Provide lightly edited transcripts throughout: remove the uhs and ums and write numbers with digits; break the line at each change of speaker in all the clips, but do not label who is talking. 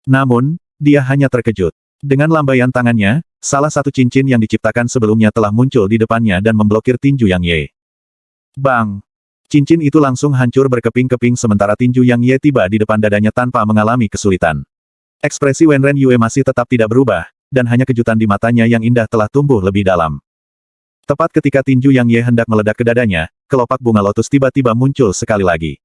Namun, dia hanya terkejut. Dengan lambaian tangannya, salah satu cincin yang diciptakan sebelumnya telah muncul di depannya dan memblokir tinju Yang Ye. Bang! Cincin itu langsung hancur berkeping-keping sementara tinju Yang Ye tiba di depan dadanya tanpa mengalami kesulitan. Ekspresi Wenren Yue masih tetap tidak berubah, dan hanya kejutan di matanya yang indah telah tumbuh lebih dalam. Tepat ketika tinju Yang Ye hendak meledak ke dadanya, kelopak bunga lotus tiba-tiba muncul sekali lagi.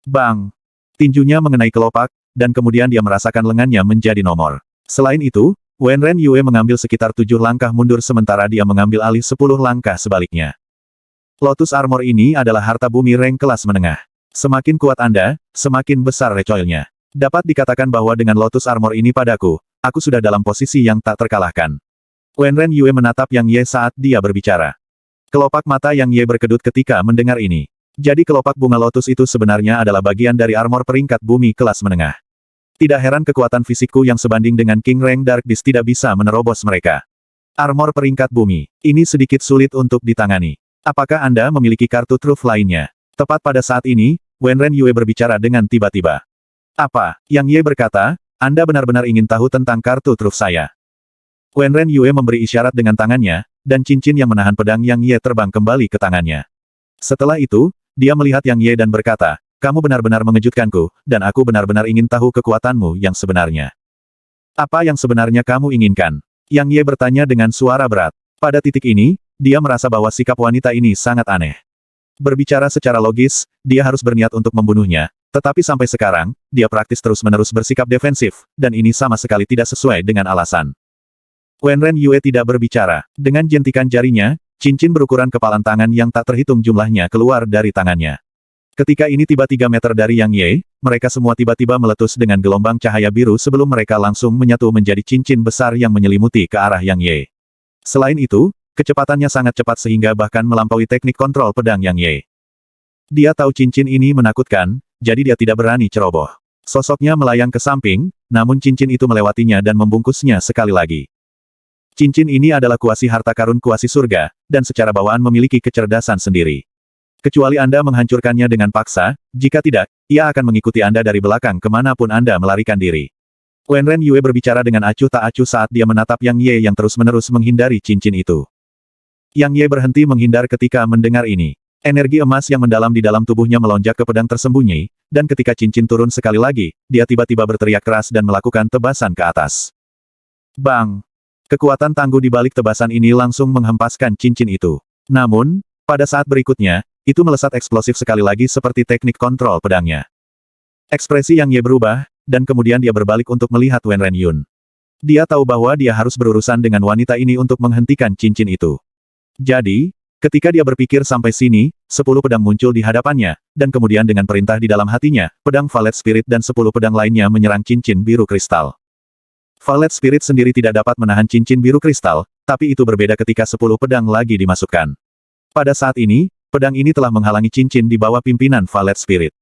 Bang! Tinjunya mengenai kelopak, dan kemudian dia merasakan lengannya menjadi nomor. Selain itu, Wenren Yue mengambil sekitar 7 langkah mundur sementara dia mengambil alih 10 langkah sebaliknya. Lotus Armor ini adalah harta bumi rank kelas menengah. Semakin kuat Anda, semakin besar recoilnya. Dapat dikatakan bahwa dengan Lotus Armor ini padaku, aku sudah dalam posisi yang tak terkalahkan. Wenren Yue menatap Yang Ye saat dia berbicara. Kelopak mata Yang Ye berkedut ketika mendengar ini. Jadi kelopak bunga lotus itu sebenarnya adalah bagian dari armor peringkat bumi kelas menengah. Tidak heran kekuatan fisikku yang sebanding dengan King Rank Dark Beast tidak bisa menerobos mereka. Armor peringkat bumi, ini sedikit sulit untuk ditangani. Apakah Anda memiliki kartu truf lainnya? Tepat pada saat ini, Wenren Yue berbicara dengan tiba-tiba. Apa? Yang Ye berkata, Anda benar-benar ingin tahu tentang kartu truf saya. Wenren Yue memberi isyarat dengan tangannya, dan cincin yang menahan pedang Yang Ye terbang kembali ke tangannya. Setelah itu, dia melihat Yang Ye dan berkata, kamu benar-benar mengejutkanku, dan aku benar-benar ingin tahu kekuatanmu yang sebenarnya. Apa yang sebenarnya kamu inginkan? Yang Ye bertanya dengan suara berat. Pada titik ini, dia merasa bahwa sikap wanita ini sangat aneh. Berbicara secara logis, dia harus berniat untuk membunuhnya, tetapi sampai sekarang, dia praktis terus-menerus bersikap defensif, dan ini sama sekali tidak sesuai dengan alasan. Wenren Yue tidak berbicara. Dengan jentikan jarinya, cincin berukuran kepalan tangan yang tak terhitung jumlahnya keluar dari tangannya. Ketika ini tiba 3 meter dari Yang Ye, mereka semua tiba-tiba meletus dengan gelombang cahaya biru sebelum mereka langsung menyatu menjadi cincin besar yang menyelimuti ke arah Yang Ye. Selain itu, kecepatannya sangat cepat sehingga bahkan melampaui teknik kontrol pedang Yang Ye. Dia tahu cincin ini menakutkan, jadi dia tidak berani ceroboh. Sosoknya melayang ke samping, namun cincin itu melewatinya dan membungkusnya sekali lagi. Cincin ini adalah kuasi harta karun kuasi surga, dan secara bawaan memiliki kecerdasan sendiri. Kecuali Anda menghancurkannya dengan paksa, jika tidak, ia akan mengikuti Anda dari belakang kemanapun Anda melarikan diri. Wenren Yue berbicara dengan acuh tak acuh saat dia menatap Yang Ye yang terus-menerus menghindari cincin itu. Yang Ye berhenti menghindar ketika mendengar ini. Energi emas yang mendalam di dalam tubuhnya melonjak ke pedang tersembunyi, dan ketika cincin turun sekali lagi, dia tiba-tiba berteriak keras dan melakukan tebasan ke atas. Bang! Kekuatan tangguh di balik tebasan ini langsung menghempaskan cincin itu. Namun, pada saat berikutnya, itu melesat eksplosif sekali lagi seperti teknik kontrol pedangnya. Ekspresi Yang Ye berubah, dan kemudian dia berbalik untuk melihat Wenren Yun. Dia tahu bahwa dia harus berurusan dengan wanita ini untuk menghentikan cincin itu. Jadi, ketika dia berpikir sampai sini, 10 pedang muncul di hadapannya, dan kemudian dengan perintah di dalam hatinya, pedang Valet Spirit dan 10 pedang lainnya menyerang cincin biru kristal. Valet Spirit sendiri tidak dapat menahan cincin biru kristal, tapi itu berbeda ketika 10 pedang lagi dimasukkan. Pada saat ini, pedang ini telah menghalangi cincin di bawah pimpinan Valet Spirit.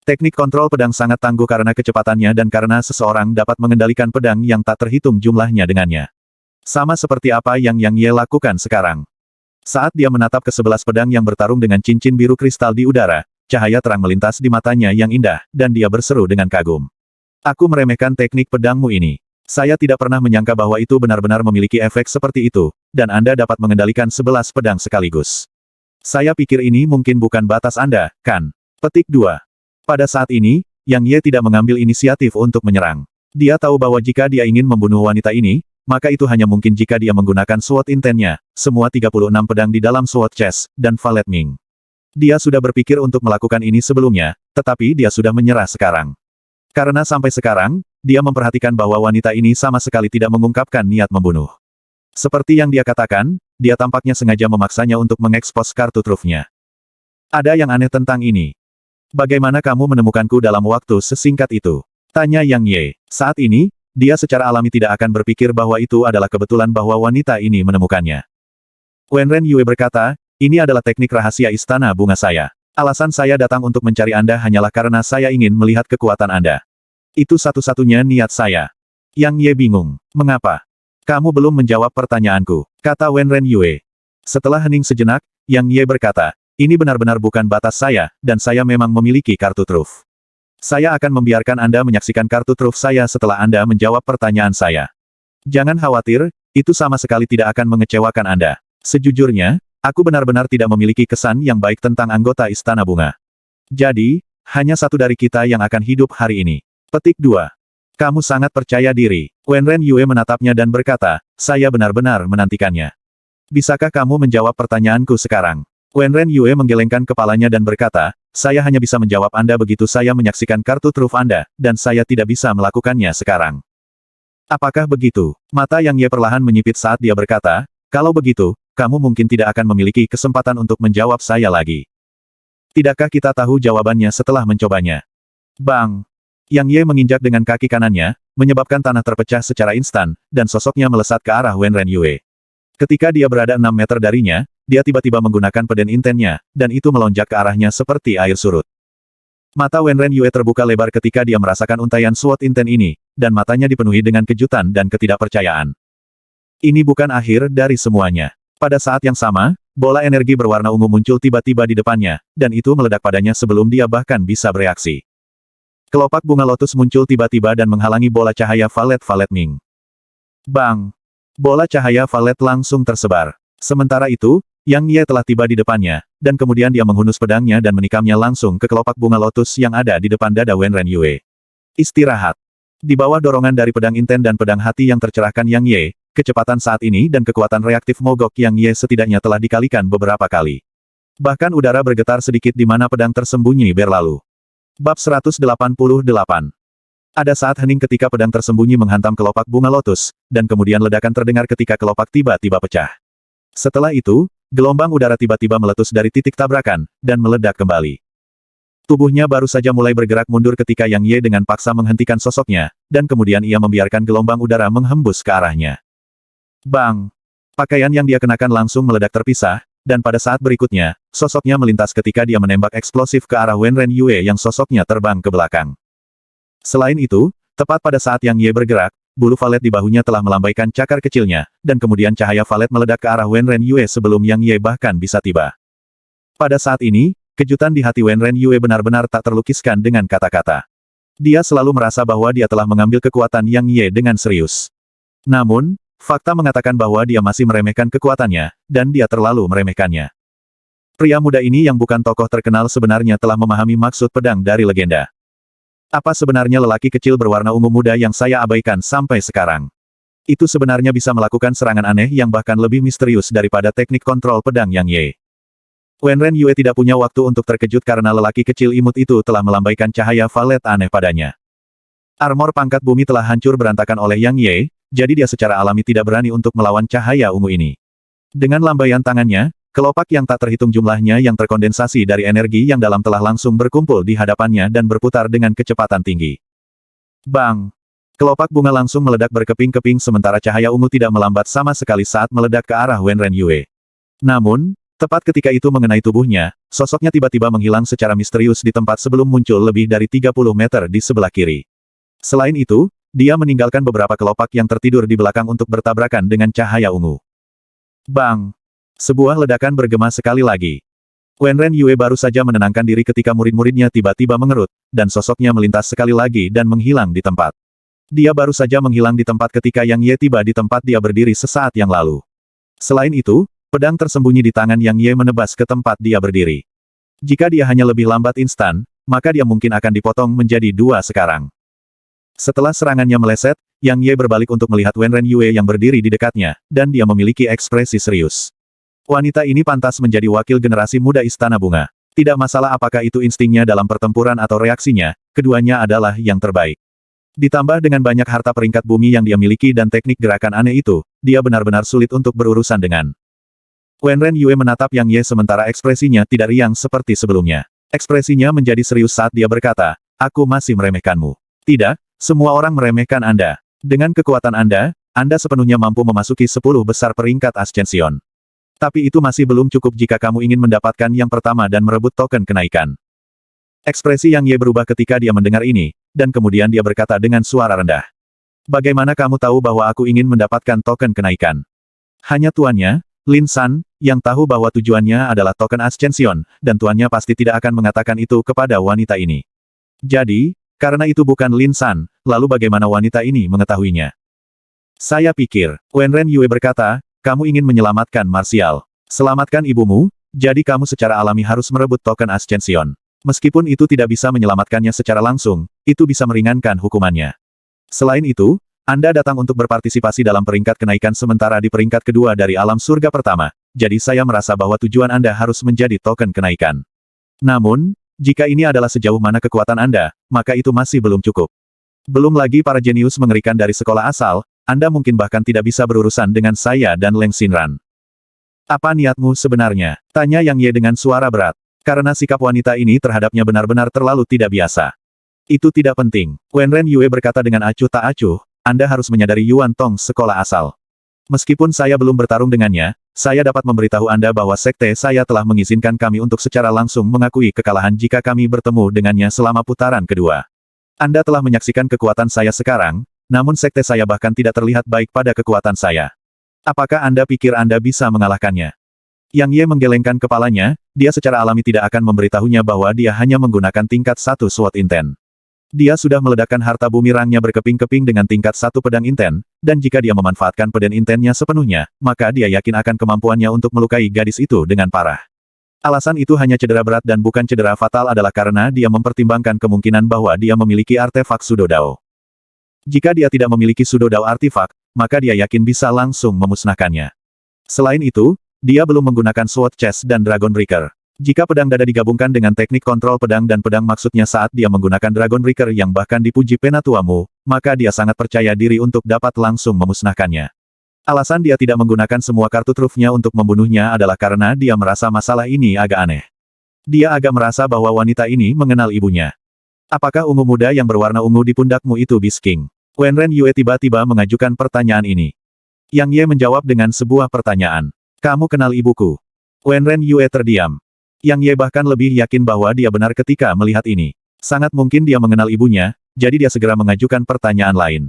Teknik kontrol pedang sangat tangguh karena kecepatannya dan karena seseorang dapat mengendalikan pedang yang tak terhitung jumlahnya dengannya. Sama seperti apa yang Yang Ye lakukan sekarang. Saat dia menatap ke 11 pedang yang bertarung dengan cincin biru kristal di udara, cahaya terang melintas di matanya yang indah, dan dia berseru dengan kagum. Aku meremehkan teknik pedangmu ini. Saya tidak pernah menyangka bahwa itu benar-benar memiliki efek seperti itu, dan Anda dapat mengendalikan 11 pedang sekaligus. Saya pikir ini mungkin bukan batas Anda, kan? Petik 2. Pada saat ini, Yang Ye tidak mengambil inisiatif untuk menyerang. Dia tahu bahwa jika dia ingin membunuh wanita ini, maka itu hanya mungkin jika dia menggunakan sword intennya, semua 36 pedang di dalam sword chest, dan Valet Ming. Dia sudah berpikir untuk melakukan ini sebelumnya, tetapi dia sudah menyerah sekarang. Karena sampai sekarang, dia memperhatikan bahwa wanita ini sama sekali tidak mengungkapkan niat membunuh. Seperti yang dia katakan, dia tampaknya sengaja memaksanya untuk mengekspos kartu trufnya. Ada yang aneh tentang ini. Bagaimana kamu menemukanku dalam waktu sesingkat itu? Tanya Yang Ye. Saat ini, dia secara alami tidak akan berpikir bahwa itu adalah kebetulan bahwa wanita ini menemukannya. Wenren Yue berkata, ini adalah teknik rahasia istana bunga saya. Alasan saya datang untuk mencari Anda hanyalah karena saya ingin melihat kekuatan Anda. Itu satu-satunya niat saya. Yang Ye bingung. Mengapa? Kamu belum menjawab pertanyaanku, kata Wenren Yue. Setelah hening sejenak, Yang Ye berkata, ini benar-benar bukan batas saya, dan saya memang memiliki kartu truf. Saya akan membiarkan Anda menyaksikan kartu truf saya setelah Anda menjawab pertanyaan saya. Jangan khawatir, itu sama sekali tidak akan mengecewakan Anda. Sejujurnya, aku benar-benar tidak memiliki kesan yang baik tentang anggota Istana Bunga. Jadi, hanya satu dari kita yang akan hidup hari ini. Petik 2. Kamu sangat percaya diri. Wenren Yue menatapnya dan berkata, saya benar-benar menantikannya. Bisakah kamu menjawab pertanyaanku sekarang? Wenren Yue menggelengkan kepalanya dan berkata, saya hanya bisa menjawab Anda begitu saya menyaksikan kartu truf Anda, dan saya tidak bisa melakukannya sekarang. Apakah begitu? Mata Yang Ye perlahan menyipit saat dia berkata, kalau begitu, kamu mungkin tidak akan memiliki kesempatan untuk menjawab saya lagi. Tidakkah kita tahu jawabannya setelah mencobanya? Bang! Yang Ye menginjak dengan kaki kanannya, menyebabkan tanah terpecah secara instan, dan sosoknya melesat ke arah Wenren Yue. Ketika dia berada 6 meter darinya, dia tiba-tiba menggunakan peden intennya, dan itu melonjak ke arahnya seperti air surut. Mata Wenren Yue terbuka lebar ketika dia merasakan untaian SWOT inten ini, dan matanya dipenuhi dengan kejutan dan ketidakpercayaan. Ini bukan akhir dari semuanya. Pada saat yang sama, bola energi berwarna ungu muncul tiba-tiba di depannya, dan itu meledak padanya sebelum dia bahkan bisa bereaksi. Kelopak bunga lotus muncul tiba-tiba dan menghalangi bola cahaya Valet Ming. Bang! Bola cahaya Valet langsung tersebar. Sementara itu, Yang Ye telah tiba di depannya, dan kemudian dia menghunus pedangnya dan menikamnya langsung ke kelopak bunga lotus yang ada di depan dada Wenren Yue. Istirahat. Di bawah dorongan dari pedang inten dan pedang hati yang tercerahkan Yang Ye, kecepatan saat ini dan kekuatan reaktif mogok Yang Ye setidaknya telah dikalikan beberapa kali. Bahkan udara bergetar sedikit di mana pedang tersembunyi berlalu. Bab 188. Ada saat hening ketika pedang tersembunyi menghantam kelopak bunga lotus, dan kemudian ledakan terdengar ketika kelopak tiba-tiba pecah. Setelah itu, gelombang udara tiba-tiba meletus dari titik tabrakan, dan meledak kembali. Tubuhnya baru saja mulai bergerak mundur ketika Yang Ye dengan paksa menghentikan sosoknya, dan kemudian ia membiarkan gelombang udara menghembus ke arahnya. Bang! Pakaian yang dia kenakan langsung meledak terpisah, dan pada saat berikutnya, sosoknya melintas ketika dia menembak eksplosif ke arah Wenren Yue yang sosoknya terbang ke belakang. Selain itu, tepat pada saat Yang Ye bergerak, bulu valet di bahunya telah melambaikan cakar kecilnya, dan kemudian cahaya valet meledak ke arah Wenren Yue sebelum Yang Ye bahkan bisa tiba. Pada saat ini, kejutan di hati Wenren Yue benar-benar tak terlukiskan dengan kata-kata. Dia selalu merasa bahwa dia telah mengambil kekuatan Yang Ye dengan serius. Namun, fakta mengatakan bahwa dia masih meremehkan kekuatannya, dan dia terlalu meremehkannya. Pria muda ini yang bukan tokoh terkenal sebenarnya telah memahami maksud pedang dari legenda. Apa sebenarnya lelaki kecil berwarna ungu muda yang saya abaikan sampai sekarang? Itu sebenarnya bisa melakukan serangan aneh yang bahkan lebih misterius daripada teknik kontrol pedang Yang Ye. Wenren Yue tidak punya waktu untuk terkejut karena lelaki kecil imut itu telah melambaikan cahaya valet aneh padanya. Armor pangkat bumi telah hancur berantakan oleh Yang Ye, jadi dia secara alami tidak berani untuk melawan cahaya ungu ini. Dengan lambaian tangannya, kelopak yang tak terhitung jumlahnya yang terkondensasi dari energi yang dalam telah langsung berkumpul di hadapannya dan berputar dengan kecepatan tinggi. Bang! Kelopak bunga langsung meledak berkeping-keping sementara cahaya ungu tidak melambat sama sekali saat meledak ke arah Wenren Yue. Namun, tepat ketika itu mengenai tubuhnya, sosoknya tiba-tiba menghilang secara misterius di tempat sebelum muncul lebih dari 30 meter di sebelah kiri. Selain itu, dia meninggalkan beberapa kelopak yang tertidur di belakang untuk bertabrakan dengan cahaya ungu. Bang! Sebuah ledakan bergema sekali lagi. Wenren Yue baru saja menenangkan diri ketika murid-muridnya tiba-tiba mengerut, dan sosoknya melintas sekali lagi dan menghilang di tempat. Dia baru saja menghilang di tempat ketika Yang Ye tiba di tempat dia berdiri sesaat yang lalu. Selain itu, pedang tersembunyi di tangan Yang Ye menebas ke tempat dia berdiri. Jika dia hanya lebih lambat instan, maka dia mungkin akan dipotong menjadi dua sekarang. Setelah serangannya meleset, Yang Ye berbalik untuk melihat Wenren Yue yang berdiri di dekatnya, dan dia memiliki ekspresi serius. Wanita ini pantas menjadi wakil generasi muda Istana Bunga. Tidak masalah apakah itu instingnya dalam pertempuran atau reaksinya, keduanya adalah yang terbaik. Ditambah dengan banyak harta peringkat bumi yang dia miliki dan teknik gerakan aneh itu, dia benar-benar sulit untuk berurusan dengan. Wenren Yue menatap Yang Ye sementara ekspresinya tidak riang seperti sebelumnya. Ekspresinya menjadi serius saat dia berkata, aku masih meremehkanmu. Tidak, semua orang meremehkan Anda. Dengan kekuatan Anda sepenuhnya mampu memasuki 10 besar peringkat Ascension. Tapi itu masih belum cukup jika kamu ingin mendapatkan yang pertama dan merebut token kenaikan. Ekspresi Yang Ye berubah ketika dia mendengar ini, dan kemudian dia berkata dengan suara rendah. Bagaimana kamu tahu bahwa aku ingin mendapatkan token kenaikan? Hanya tuannya, Lin San, yang tahu bahwa tujuannya adalah token Ascension, dan tuannya pasti tidak akan mengatakan itu kepada wanita ini. Jadi, karena itu bukan Lin San, lalu bagaimana wanita ini mengetahuinya? Saya pikir, Wenren Yue berkata, kamu ingin menyelamatkan Martial. Selamatkan ibumu, jadi kamu secara alami harus merebut token Ascension. Meskipun itu tidak bisa menyelamatkannya secara langsung, itu bisa meringankan hukumannya. Selain itu, Anda datang untuk berpartisipasi dalam peringkat kenaikan sementara di peringkat kedua dari alam surga pertama, jadi saya merasa bahwa tujuan Anda harus menjadi token kenaikan. Namun, jika ini adalah sejauh mana kekuatan Anda, maka itu masih belum cukup. Belum lagi para jenius mengerikan dari sekolah asal, Anda mungkin bahkan tidak bisa berurusan dengan saya dan Leng Xinran. Apa niatmu sebenarnya? Tanya Yang Ye dengan suara berat. Karena sikap wanita ini terhadapnya benar-benar terlalu tidak biasa. Itu tidak penting. Wenren Yue berkata dengan acuh tak acuh, Anda harus menyadari Yuan Tong sekolah asal. Meskipun saya belum bertarung dengannya, saya dapat memberitahu Anda bahwa sekte saya telah mengizinkan kami untuk secara langsung mengakui kekalahan jika kami bertemu dengannya selama putaran kedua. Anda telah menyaksikan kekuatan saya sekarang, namun sekte saya bahkan tidak terlihat baik pada kekuatan saya. Apakah Anda pikir Anda bisa mengalahkannya? Yang Ye menggelengkan kepalanya, dia secara alami tidak akan memberitahunya bahwa dia hanya menggunakan tingkat 1 SWOT Inten. Dia sudah meledakkan harta bumirangnya berkeping-keping dengan tingkat 1 pedang Inten, dan jika dia memanfaatkan pedang Intennya sepenuhnya, maka dia yakin akan kemampuannya untuk melukai gadis itu dengan parah. Alasan itu hanya cedera berat dan bukan cedera fatal adalah karena dia mempertimbangkan kemungkinan bahwa dia memiliki artefak Sudodao. Jika dia tidak memiliki Sudodao artefak, maka dia yakin bisa langsung memusnahkannya. Selain itu, dia belum menggunakan Sword Chest dan Dragon Breaker. Jika pedang dada digabungkan dengan teknik kontrol pedang dan pedang maksudnya saat dia menggunakan Dragon Breaker yang bahkan dipuji Penatuamu, maka dia sangat percaya diri untuk dapat langsung memusnahkannya. Alasan dia tidak menggunakan semua kartu trufnya untuk membunuhnya adalah karena dia merasa masalah ini agak aneh. Dia agak merasa bahwa wanita ini mengenal ibunya. Apakah ungu muda yang berwarna ungu di pundakmu itu Bisking? Wenren Yue tiba-tiba mengajukan pertanyaan ini. Yang Ye menjawab dengan sebuah pertanyaan. Kamu kenal ibuku? Wenren Yue terdiam. Yang Ye bahkan lebih yakin bahwa dia benar ketika melihat ini. Sangat mungkin dia mengenal ibunya, jadi dia segera mengajukan pertanyaan lain.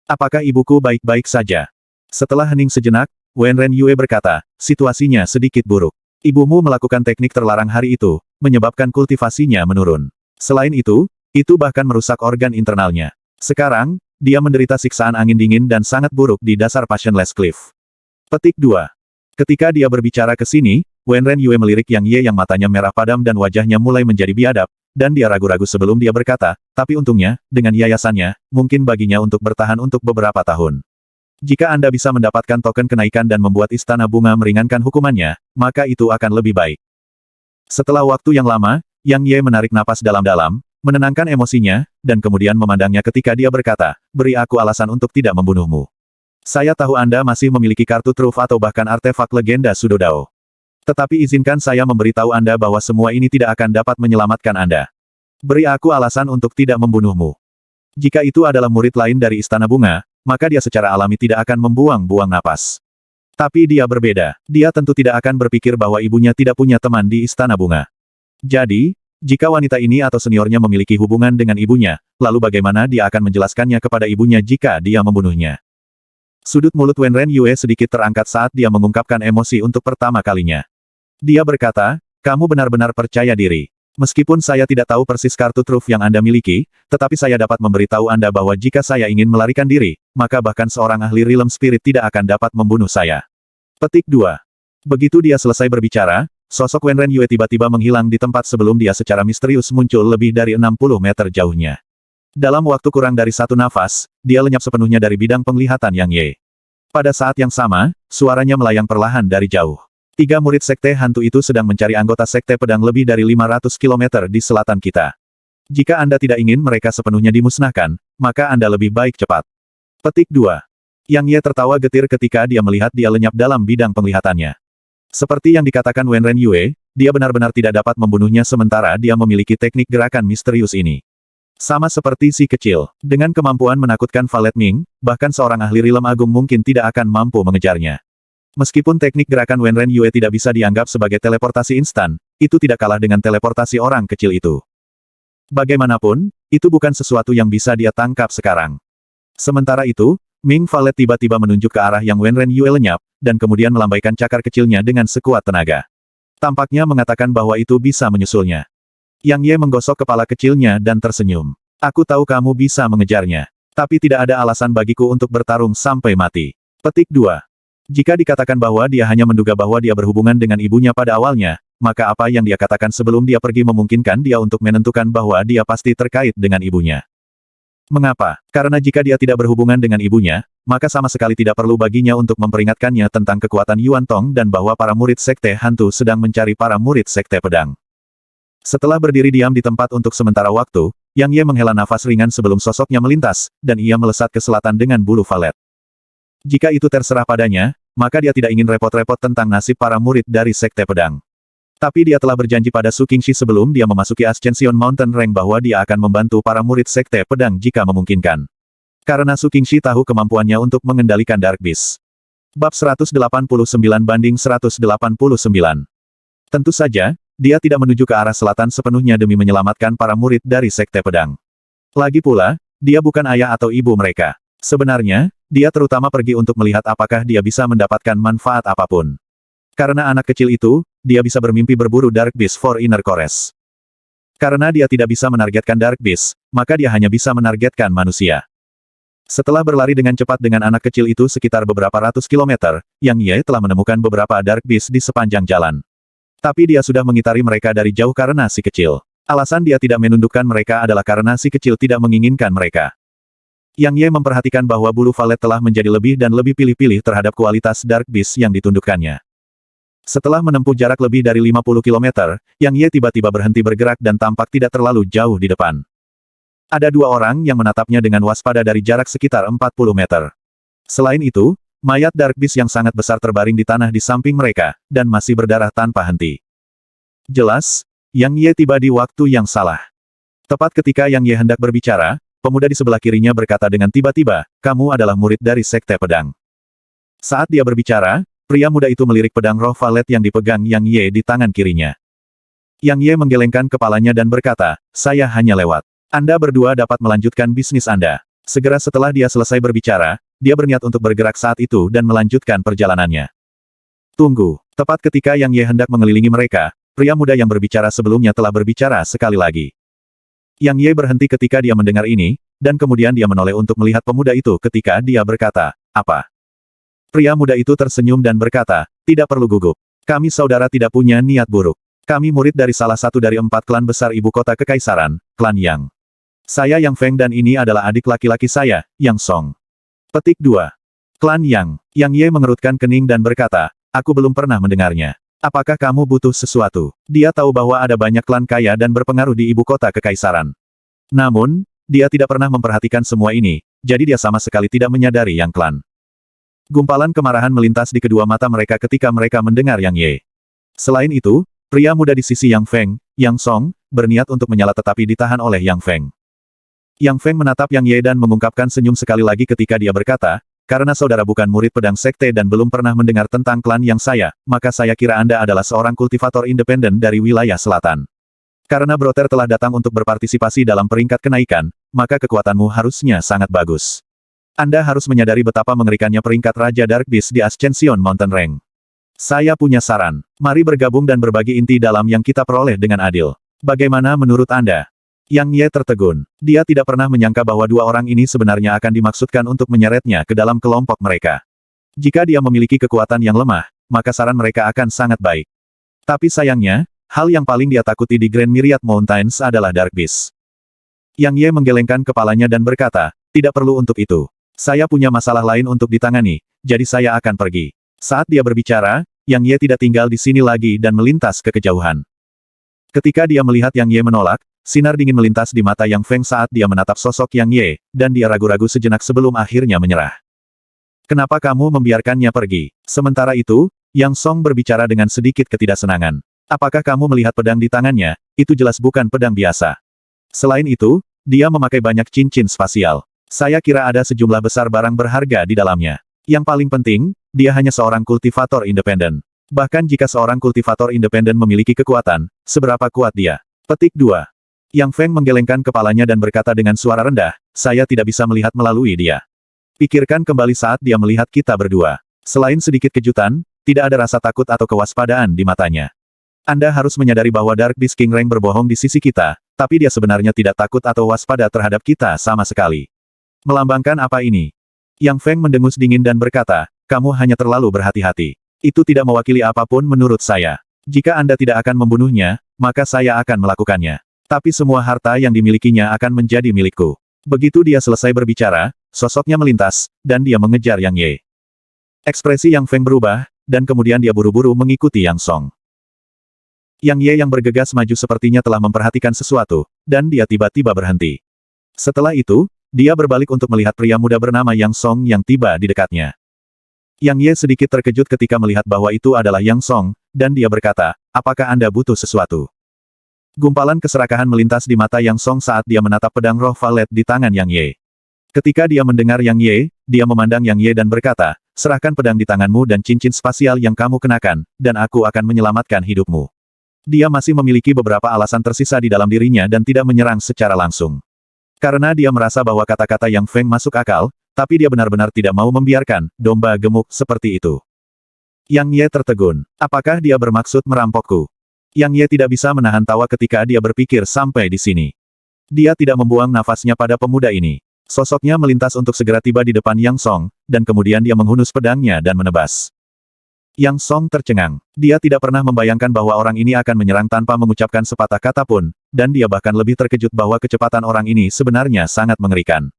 Apakah ibuku baik-baik saja? Setelah hening sejenak, Wenren Yue berkata, situasinya sedikit buruk. Ibumu melakukan teknik terlarang hari itu, menyebabkan kultivasinya menurun. Selain itu bahkan merusak organ internalnya. Sekarang, dia menderita siksaan angin dingin dan sangat buruk di dasar Passionless Cliff. Petik 2. Ketika dia berbicara ke sini, Wenren Yue melirik Yang Ye yang matanya merah padam dan wajahnya mulai menjadi biadab, dan dia ragu-ragu sebelum dia berkata, tapi untungnya, dengan yayasannya, mungkin baginya untuk bertahan untuk beberapa tahun. Jika Anda bisa mendapatkan token kenaikan dan membuat istana bunga meringankan hukumannya, maka itu akan lebih baik. Setelah waktu yang lama, Yang Ye menarik napas dalam-dalam, menenangkan emosinya, dan kemudian memandangnya ketika dia berkata, beri aku alasan untuk tidak membunuhmu. Saya tahu Anda masih memiliki kartu truf atau bahkan artefak legenda Sudodao. Tetapi izinkan saya memberitahu Anda bahwa semua ini tidak akan dapat menyelamatkan Anda. Beri aku alasan untuk tidak membunuhmu. Jika itu adalah murid lain dari Istana Bunga, maka dia secara alami tidak akan membuang-buang napas. Tapi dia berbeda. Dia tentu tidak akan berpikir bahwa ibunya tidak punya teman di Istana Bunga. Jadi, jika wanita ini atau seniornya memiliki hubungan dengan ibunya, lalu bagaimana dia akan menjelaskannya kepada ibunya jika dia membunuhnya? Sudut mulut Wenren Yue sedikit terangkat saat dia mengungkapkan emosi untuk pertama kalinya. Dia berkata, kamu benar-benar percaya diri. Meskipun saya tidak tahu persis kartu truf yang Anda miliki, tetapi saya dapat memberitahu Anda bahwa jika saya ingin melarikan diri, maka bahkan seorang ahli Realm Spirit tidak akan dapat membunuh saya. Petik 2. Begitu dia selesai berbicara, sosok Wenren Yue tiba-tiba menghilang di tempat sebelum dia secara misterius muncul lebih dari 60 meter jauhnya. Dalam waktu kurang dari 1 nafas, dia lenyap sepenuhnya dari bidang penglihatan Yang Ye. Pada saat yang sama, suaranya melayang perlahan dari jauh. 3 murid sekte hantu itu sedang mencari anggota sekte pedang lebih dari 500 km di selatan kita. Jika Anda tidak ingin mereka sepenuhnya dimusnahkan, maka Anda lebih baik cepat. Petik 2. Yang Ye tertawa getir ketika dia melihat dia lenyap dalam bidang penglihatannya. Seperti yang dikatakan Wenren Yue, dia benar-benar tidak dapat membunuhnya sementara dia memiliki teknik gerakan misterius ini. Sama seperti si kecil, dengan kemampuan menakutkan Valet Ming, bahkan seorang ahli Realm Agung mungkin tidak akan mampu mengejarnya. Meskipun teknik gerakan Wenren Yue tidak bisa dianggap sebagai teleportasi instan, itu tidak kalah dengan teleportasi orang kecil itu. Bagaimanapun, itu bukan sesuatu yang bisa dia tangkap sekarang. Sementara itu, Ming Valet tiba-tiba menunjuk ke arah yang Wenren Yue lenyap, dan kemudian melambaikan cakar kecilnya dengan sekuat tenaga. Tampaknya mengatakan bahwa itu bisa menyusulnya. Yang Ye menggosok kepala kecilnya dan tersenyum. Aku tahu kamu bisa mengejarnya. Tapi tidak ada alasan bagiku untuk bertarung sampai mati. Petik 2. Jika dikatakan bahwa dia hanya menduga bahwa dia berhubungan dengan ibunya pada awalnya, maka apa yang dia katakan sebelum dia pergi memungkinkan dia untuk menentukan bahwa dia pasti terkait dengan ibunya. Mengapa? Karena jika dia tidak berhubungan dengan ibunya, maka sama sekali tidak perlu baginya untuk memperingatkannya tentang kekuatan Yuan Tong dan bahwa para murid Sekte Hantu sedang mencari para murid Sekte Pedang. Setelah berdiri diam di tempat untuk sementara waktu, Yang Ye menghela nafas ringan sebelum sosoknya melintas, dan ia melesat ke selatan dengan bulu valet. Jika itu terserah padanya, maka dia tidak ingin repot-repot tentang nasib para murid dari Sekte Pedang. Tapi dia telah berjanji pada Su Qingxi sebelum dia memasuki Ascension Mountain Range bahwa dia akan membantu para murid Sekte Pedang jika memungkinkan. Karena Su Qingxi tahu kemampuannya untuk mengendalikan Dark Beast. Bab 189/189. Tentu saja, dia tidak menuju ke arah selatan sepenuhnya demi menyelamatkan para murid dari Sekte Pedang. Lagi pula, dia bukan ayah atau ibu mereka. Sebenarnya, dia terutama pergi untuk melihat apakah dia bisa mendapatkan manfaat apapun. Karena anak kecil itu, dia bisa bermimpi berburu Dark Beast for Inner Cores. Karena dia tidak bisa menargetkan Dark Beast, maka dia hanya bisa menargetkan manusia. Setelah berlari dengan cepat dengan anak kecil itu sekitar beberapa ratus kilometer, Yang Ye telah menemukan beberapa Dark Beast di sepanjang jalan. Tapi dia sudah mengitari mereka dari jauh karena si kecil. Alasan dia tidak menundukkan mereka adalah karena si kecil tidak menginginkan mereka. Yang Ye memperhatikan bahwa bulu valet telah menjadi lebih dan lebih pilih-pilih terhadap kualitas Dark Beast yang ditundukkannya. Setelah menempuh jarak lebih dari 50 km, Yang Ye tiba-tiba berhenti bergerak dan tampak tidak terlalu jauh di depan. Ada dua orang yang menatapnya dengan waspada dari jarak sekitar 40 meter. Selain itu, mayat Dark Beast yang sangat besar terbaring di tanah di samping mereka, dan masih berdarah tanpa henti. Jelas, Yang Ye tiba di waktu yang salah. Tepat ketika Yang Ye hendak berbicara, pemuda di sebelah kirinya berkata dengan tiba-tiba, "Kamu adalah murid dari Sekte Pedang." Saat dia berbicara, pria muda itu melirik pedang roh valet yang dipegang Yang Ye di tangan kirinya. Yang Ye menggelengkan kepalanya dan berkata, "Saya hanya lewat. Anda berdua dapat melanjutkan bisnis Anda." Segera setelah dia selesai berbicara, dia berniat untuk bergerak saat itu dan melanjutkan perjalanannya. Tunggu. Tepat ketika Yang Ye hendak mengelilingi mereka, pria muda yang berbicara sebelumnya telah berbicara sekali lagi. Yang Ye berhenti ketika dia mendengar ini, dan kemudian dia menoleh untuk melihat pemuda itu ketika dia berkata, "Apa?" Pria muda itu tersenyum dan berkata, "Tidak perlu gugup. Kami saudara tidak punya niat buruk. Kami murid dari salah satu dari 4 klan besar ibu kota kekaisaran, klan Yang. Saya Yang Feng dan ini adalah adik laki-laki saya, Yang Song." Petik 2. Klan Yang. Yang Ye mengerutkan kening dan berkata, "Aku belum pernah mendengarnya. Apakah kamu butuh sesuatu?" Dia tahu bahwa ada banyak klan kaya dan berpengaruh di ibu kota kekaisaran. Namun, dia tidak pernah memperhatikan semua ini, jadi dia sama sekali tidak menyadari Yang klan. Gumpalan kemarahan melintas di kedua mata mereka ketika mereka mendengar Yang Ye. Selain itu, pria muda di sisi Yang Feng, Yang Song, berniat untuk menyala tetapi ditahan oleh Yang Feng. Yang Feng menatap Yang Ye dan mengungkapkan senyum sekali lagi ketika dia berkata, "Karena saudara bukan murid pedang sekte dan belum pernah mendengar tentang klan Yang saya, maka saya kira Anda adalah seorang kultivator independen dari wilayah selatan. Karena Brother telah datang untuk berpartisipasi dalam peringkat kenaikan, maka kekuatanmu harusnya sangat bagus. Anda harus menyadari betapa mengerikannya peringkat Raja Dark Beast di Ascension Mountain Range. Saya punya saran. Mari bergabung dan berbagi inti dalam yang kita peroleh dengan adil. Bagaimana menurut Anda?" Yang Ye tertegun. Dia tidak pernah menyangka bahwa dua orang ini sebenarnya akan dimaksudkan untuk menyeretnya ke dalam kelompok mereka. Jika dia memiliki kekuatan yang lemah, maka saran mereka akan sangat baik. Tapi sayangnya, hal yang paling dia takuti di Grand Myriad Mountains adalah Dark Beast. Yang Ye menggelengkan kepalanya dan berkata, "Tidak perlu untuk itu. Saya punya masalah lain untuk ditangani, jadi saya akan pergi." Saat dia berbicara, Yang Ye tidak tinggal di sini lagi dan melintas ke kejauhan. Ketika dia melihat Yang Ye menolak, sinar dingin melintas di mata Yang Feng saat dia menatap sosok Yang Ye, dan dia ragu-ragu sejenak sebelum akhirnya menyerah. "Kenapa kamu membiarkannya pergi?" Sementara itu, Yang Song berbicara dengan sedikit ketidaksenangan. "Apakah kamu melihat pedang di tangannya? Itu jelas bukan pedang biasa. Selain itu, dia memakai banyak cincin spasial. Saya kira ada sejumlah besar barang berharga di dalamnya. Yang paling penting, dia hanya seorang kultivator independen. Bahkan jika seorang kultivator independen memiliki kekuatan, seberapa kuat dia?" Petik 2. Yang Feng menggelengkan kepalanya dan berkata dengan suara rendah, "Saya tidak bisa melihat melalui dia. Pikirkan kembali saat dia melihat kita berdua. Selain sedikit kejutan, tidak ada rasa takut atau kewaspadaan di matanya. Anda harus menyadari bahwa Dark Beast King Reng berbohong di sisi kita, tapi dia sebenarnya tidak takut atau waspada terhadap kita sama sekali. Melambangkan apa ini? Yang Feng mendengus dingin dan berkata, kamu hanya terlalu berhati-hati. Itu tidak mewakili apapun menurut saya. Jika Anda tidak akan membunuhnya, maka saya akan melakukannya. Tapi semua harta yang dimilikinya akan menjadi milikku. Begitu dia selesai berbicara, sosoknya melintas, dan dia mengejar Yang Ye. Ekspresi Yang Feng berubah, dan kemudian dia buru-buru mengikuti Yang Song. Yang Ye yang bergegas maju sepertinya telah memperhatikan sesuatu, dan dia tiba-tiba berhenti. Setelah itu, dia berbalik untuk melihat pria muda bernama Yang Song yang tiba di dekatnya. Yang Ye sedikit terkejut ketika melihat bahwa itu adalah Yang Song, dan dia berkata, apakah Anda butuh sesuatu? Gumpalan keserakahan melintas di mata Yang Song saat dia menatap pedang roh valet di tangan Yang Ye. Ketika dia mendengar Yang Ye, dia memandang Yang Ye dan berkata, serahkan pedang di tanganmu dan cincin spasial yang kamu kenakan, dan aku akan menyelamatkan hidupmu. Dia masih memiliki beberapa alasan tersisa di dalam dirinya dan tidak menyerang secara langsung. Karena dia merasa bahwa kata-kata Yang Feng masuk akal, tapi dia benar-benar tidak mau membiarkan domba gemuk seperti itu. Yang Ye tertegun. Apakah dia bermaksud merampokku? Yang Ye tidak bisa menahan tawa ketika dia berpikir sampai di sini. Dia tidak membuang nafasnya pada pemuda ini. Sosoknya melintas untuk segera tiba di depan Yang Song, dan kemudian dia menghunus pedangnya dan menebas. Yang Song tercengang. Dia tidak pernah membayangkan bahwa orang ini akan menyerang tanpa mengucapkan sepatah kata pun, dan dia bahkan lebih terkejut bahwa kecepatan orang ini sebenarnya sangat mengerikan.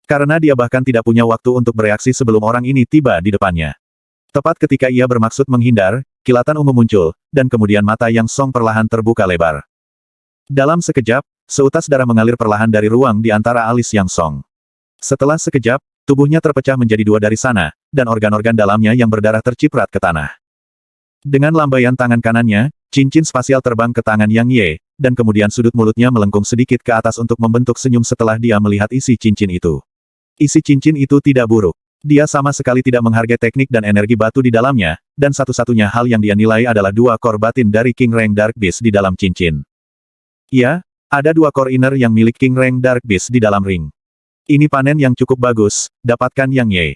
Karena dia bahkan tidak punya waktu untuk bereaksi sebelum orang ini tiba di depannya. Tepat ketika ia bermaksud menghindar, kilatan ungu muncul, dan kemudian mata Yang Song perlahan terbuka lebar. Dalam sekejap, seutas darah mengalir perlahan dari ruang di antara alis Yang Song. Setelah sekejap, tubuhnya terpecah menjadi dua dari sana, dan organ-organ dalamnya yang berdarah terciprat ke tanah. Dengan lambaian tangan kanannya, cincin spasial terbang ke tangan Yang Ye, dan kemudian sudut mulutnya melengkung sedikit ke atas untuk membentuk senyum setelah dia melihat isi cincin itu. Isi cincin itu tidak buruk. Dia sama sekali tidak menghargai teknik dan energi batu di dalamnya, dan satu-satunya hal yang dia nilai adalah dua core batin dari King Reng Dark Beast di dalam cincin. Ya, ada dua core inner yang milik King Reng Dark Beast di dalam ring. Ini panen yang cukup bagus, dapatkan Yang Ye.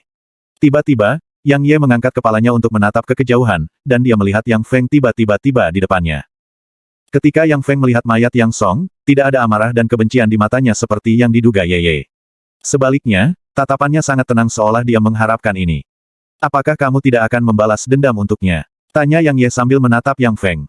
Tiba-tiba, Yang Ye mengangkat kepalanya untuk menatap ke kejauhan, dan dia melihat Yang Feng tiba-tiba di depannya. Ketika Yang Feng melihat mayat Yang Song, tidak ada amarah dan kebencian di matanya seperti yang diduga Ye. Sebaliknya, tatapannya sangat tenang seolah dia mengharapkan ini. Apakah kamu tidak akan membalas dendam untuknya? Tanya Yang Ye sambil menatap Yang Feng.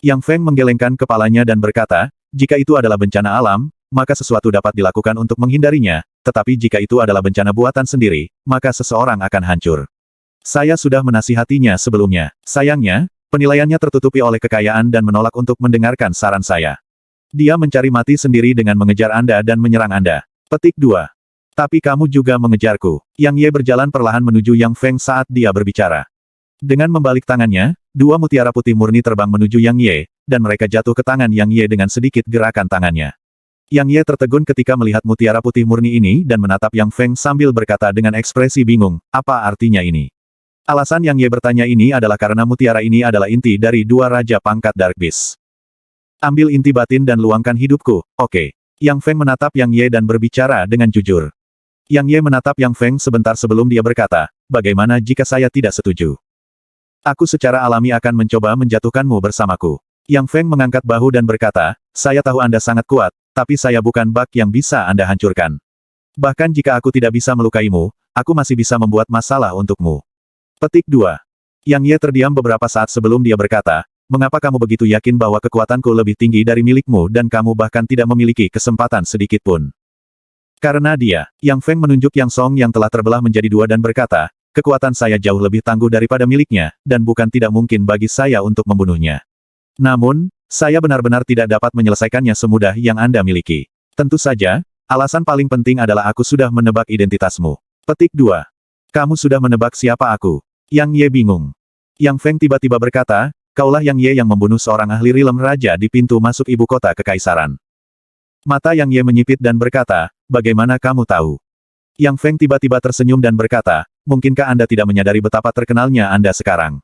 Yang Feng menggelengkan kepalanya dan berkata, jika itu adalah bencana alam, maka sesuatu dapat dilakukan untuk menghindarinya, tetapi jika itu adalah bencana buatan sendiri, maka seseorang akan hancur. Saya sudah menasihatinya sebelumnya. Sayangnya, penilaiannya tertutupi oleh kekayaan dan menolak untuk mendengarkan saran saya. Dia mencari mati sendiri dengan mengejar Anda dan menyerang Anda. Petik 2. Tapi kamu juga mengejarku. Yang Ye berjalan perlahan menuju Yang Feng saat dia berbicara. Dengan membalik tangannya, dua mutiara putih murni terbang menuju Yang Ye, dan mereka jatuh ke tangan Yang Ye dengan sedikit gerakan tangannya. Yang Ye tertegun ketika melihat mutiara putih murni ini dan menatap Yang Feng sambil berkata dengan ekspresi bingung, apa artinya ini? Alasan Yang Ye bertanya ini adalah karena mutiara ini adalah inti dari dua raja pangkat Dark Beast. Ambil inti batin dan luangkan hidupku, oke. Yang Feng menatap Yang Ye dan berbicara dengan jujur. Yang Ye menatap Yang Feng sebentar sebelum dia berkata, bagaimana jika saya tidak setuju? Aku secara alami akan mencoba menjatuhkanmu bersamaku. Yang Feng mengangkat bahu dan berkata, saya tahu Anda sangat kuat, tapi saya bukan bak yang bisa Anda hancurkan. Bahkan jika aku tidak bisa melukaimu, aku masih bisa membuat masalah untukmu. Petik 2. Yang Ye terdiam beberapa saat sebelum dia berkata, mengapa kamu begitu yakin bahwa kekuatanku lebih tinggi dari milikmu dan kamu bahkan tidak memiliki kesempatan sedikit pun? Karena dia, Yang Feng menunjuk Yang Song yang telah terbelah menjadi dua dan berkata, kekuatan saya jauh lebih tangguh daripada miliknya, dan bukan tidak mungkin bagi saya untuk membunuhnya. Namun, saya benar-benar tidak dapat menyelesaikannya semudah yang Anda miliki. Tentu saja, alasan paling penting adalah aku sudah menebak identitasmu. Petik 2. Kamu sudah menebak siapa aku? Yang Ye bingung. Yang Feng tiba-tiba berkata, kaulah Yang Ye yang membunuh seorang ahli rilem raja di pintu masuk ibu kota kekaisaran. Mata Yang Ye menyipit dan berkata, bagaimana kamu tahu? Yang Feng tiba-tiba tersenyum dan berkata, mungkinkah Anda tidak menyadari betapa terkenalnya Anda sekarang?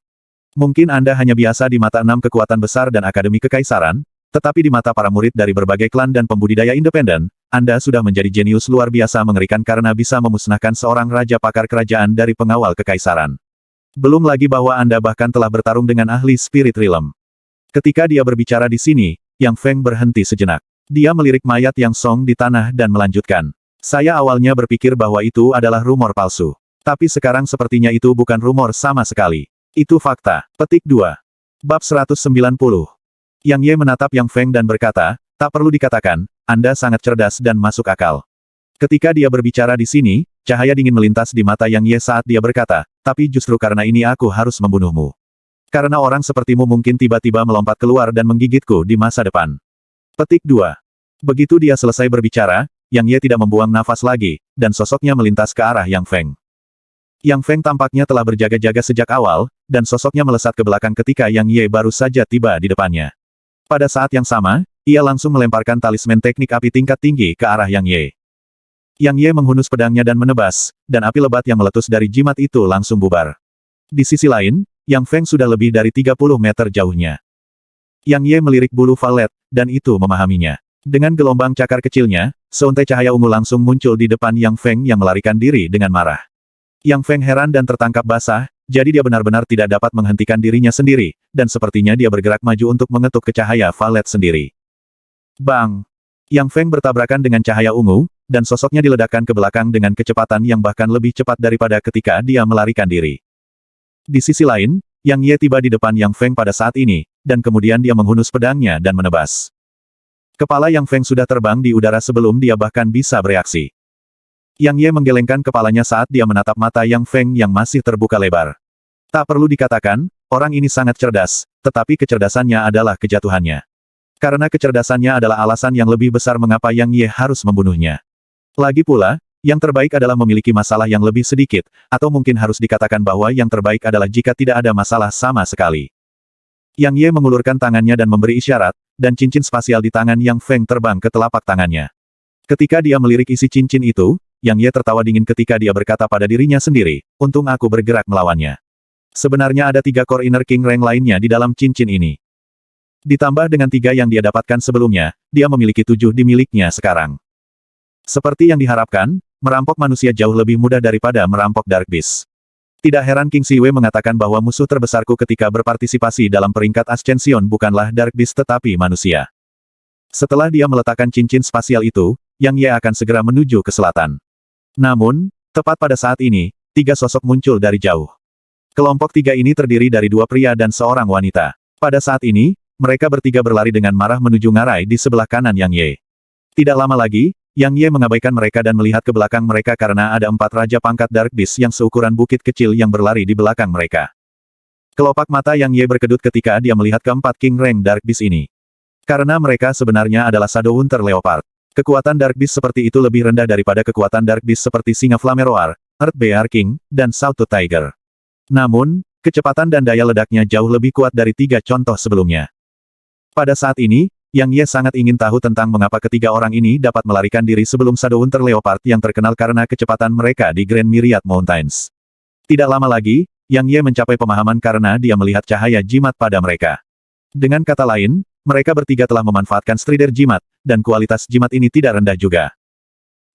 Mungkin Anda hanya biasa di mata 6 kekuatan besar dan Akademi Kekaisaran, tetapi di mata para murid dari berbagai klan dan pembudidaya independen, Anda sudah menjadi jenius luar biasa mengerikan karena bisa memusnahkan seorang raja pakar kerajaan dari pengawal kekaisaran. Belum lagi bahwa Anda bahkan telah bertarung dengan ahli spirit realm. Ketika dia berbicara di sini, Yang Feng berhenti sejenak. Dia melirik mayat Yang Song di tanah dan melanjutkan. Saya awalnya berpikir bahwa itu adalah rumor palsu. Tapi sekarang sepertinya itu bukan rumor sama sekali. Itu fakta. Petik 2. Bab 190. Yang Ye menatap Yang Feng dan berkata, tak perlu dikatakan, Anda sangat cerdas dan masuk akal. Ketika dia berbicara di sini, cahaya dingin melintas di mata Yang Ye saat dia berkata, tapi justru karena ini aku harus membunuhmu. Karena orang sepertimu mungkin tiba-tiba melompat keluar dan menggigitku di masa depan. Petik 2. Begitu dia selesai berbicara, Yang Ye tidak membuang nafas lagi, dan sosoknya melintas ke arah Yang Feng. Yang Feng tampaknya telah berjaga-jaga sejak awal, dan sosoknya melesat ke belakang ketika Yang Ye baru saja tiba di depannya. Pada saat yang sama, ia langsung melemparkan talisman teknik api tingkat tinggi ke arah Yang Ye. Yang Ye menghunus pedangnya dan menebas, dan api lebat yang meletus dari jimat itu langsung bubar. Di sisi lain, Yang Feng sudah lebih dari 30 meter jauhnya. Yang Ye melirik bulu valet, dan itu memahaminya. Dengan gelombang cakar kecilnya, seuntai cahaya ungu langsung muncul di depan Yang Feng yang melarikan diri dengan marah. Yang Feng heran dan tertangkap basah, jadi dia benar-benar tidak dapat menghentikan dirinya sendiri, dan sepertinya dia bergerak maju untuk mengetuk ke cahaya valet sendiri. Bang! Yang Feng bertabrakan dengan cahaya ungu, dan sosoknya diledakkan ke belakang dengan kecepatan yang bahkan lebih cepat daripada ketika dia melarikan diri. Di sisi lain, Yang Ye tiba di depan Yang Feng pada saat ini, dan kemudian dia menghunus pedangnya dan menebas. Kepala Yang Feng sudah terbang di udara sebelum dia bahkan bisa bereaksi. Yang Ye menggelengkan kepalanya saat dia menatap mata Yang Feng yang masih terbuka lebar. Tak perlu dikatakan, orang ini sangat cerdas, tetapi kecerdasannya adalah kejatuhannya. Karena kecerdasannya adalah alasan yang lebih besar mengapa Yang Ye harus membunuhnya. Lagi pula, yang terbaik adalah memiliki masalah yang lebih sedikit, atau mungkin harus dikatakan bahwa yang terbaik adalah jika tidak ada masalah sama sekali. Yang Ye mengulurkan tangannya dan memberi isyarat, dan cincin spasial di tangan Yang Feng terbang ke telapak tangannya. Ketika dia melirik isi cincin itu, Yang Ye tertawa dingin ketika dia berkata pada dirinya sendiri, untung aku bergerak melawannya. Sebenarnya ada 3 core inner king rank lainnya di dalam cincin ini. Ditambah dengan 3 yang dia dapatkan sebelumnya, dia memiliki 7 di miliknya sekarang. Seperti yang diharapkan, merampok manusia jauh lebih mudah daripada merampok Dark Beast. Tidak heran King Siwei mengatakan bahwa musuh terbesarku ketika berpartisipasi dalam peringkat Ascension bukanlah Dark Beast tetapi manusia. Setelah dia meletakkan cincin spasial itu, Yang Ye akan segera menuju ke selatan. Namun, tepat pada saat ini, 3 sosok muncul dari jauh. Kelompok 3 ini terdiri dari 2 pria dan seorang wanita. Pada saat ini, mereka bertiga berlari dengan marah menuju ngarai di sebelah kanan Yang Ye. Tidak lama lagi, Yang Ye mengabaikan mereka dan melihat ke belakang mereka karena ada 4 raja pangkat Dark Beast yang seukuran bukit kecil yang berlari di belakang mereka. Kelopak mata Yang Ye berkedut ketika dia melihat keempat King Rank Dark Beast ini. Karena mereka sebenarnya adalah Shadowhunter Leopard. Kekuatan Dark Beast seperti itu lebih rendah daripada kekuatan Dark Beast seperti Singa Flameroar, Earth Bear King, dan Sawtooth Tiger. Namun, kecepatan dan daya ledaknya jauh lebih kuat dari 3 contoh sebelumnya. Pada saat ini, Yang Ye sangat ingin tahu tentang mengapa ketiga orang ini dapat melarikan diri sebelum Shadowhunter Leopard yang terkenal karena kecepatan mereka di Grand Myriad Mountains. Tidak lama lagi, Yang Ye mencapai pemahaman karena dia melihat cahaya jimat pada mereka. Dengan kata lain, mereka bertiga telah memanfaatkan Strider Jimat, dan kualitas jimat ini tidak rendah juga.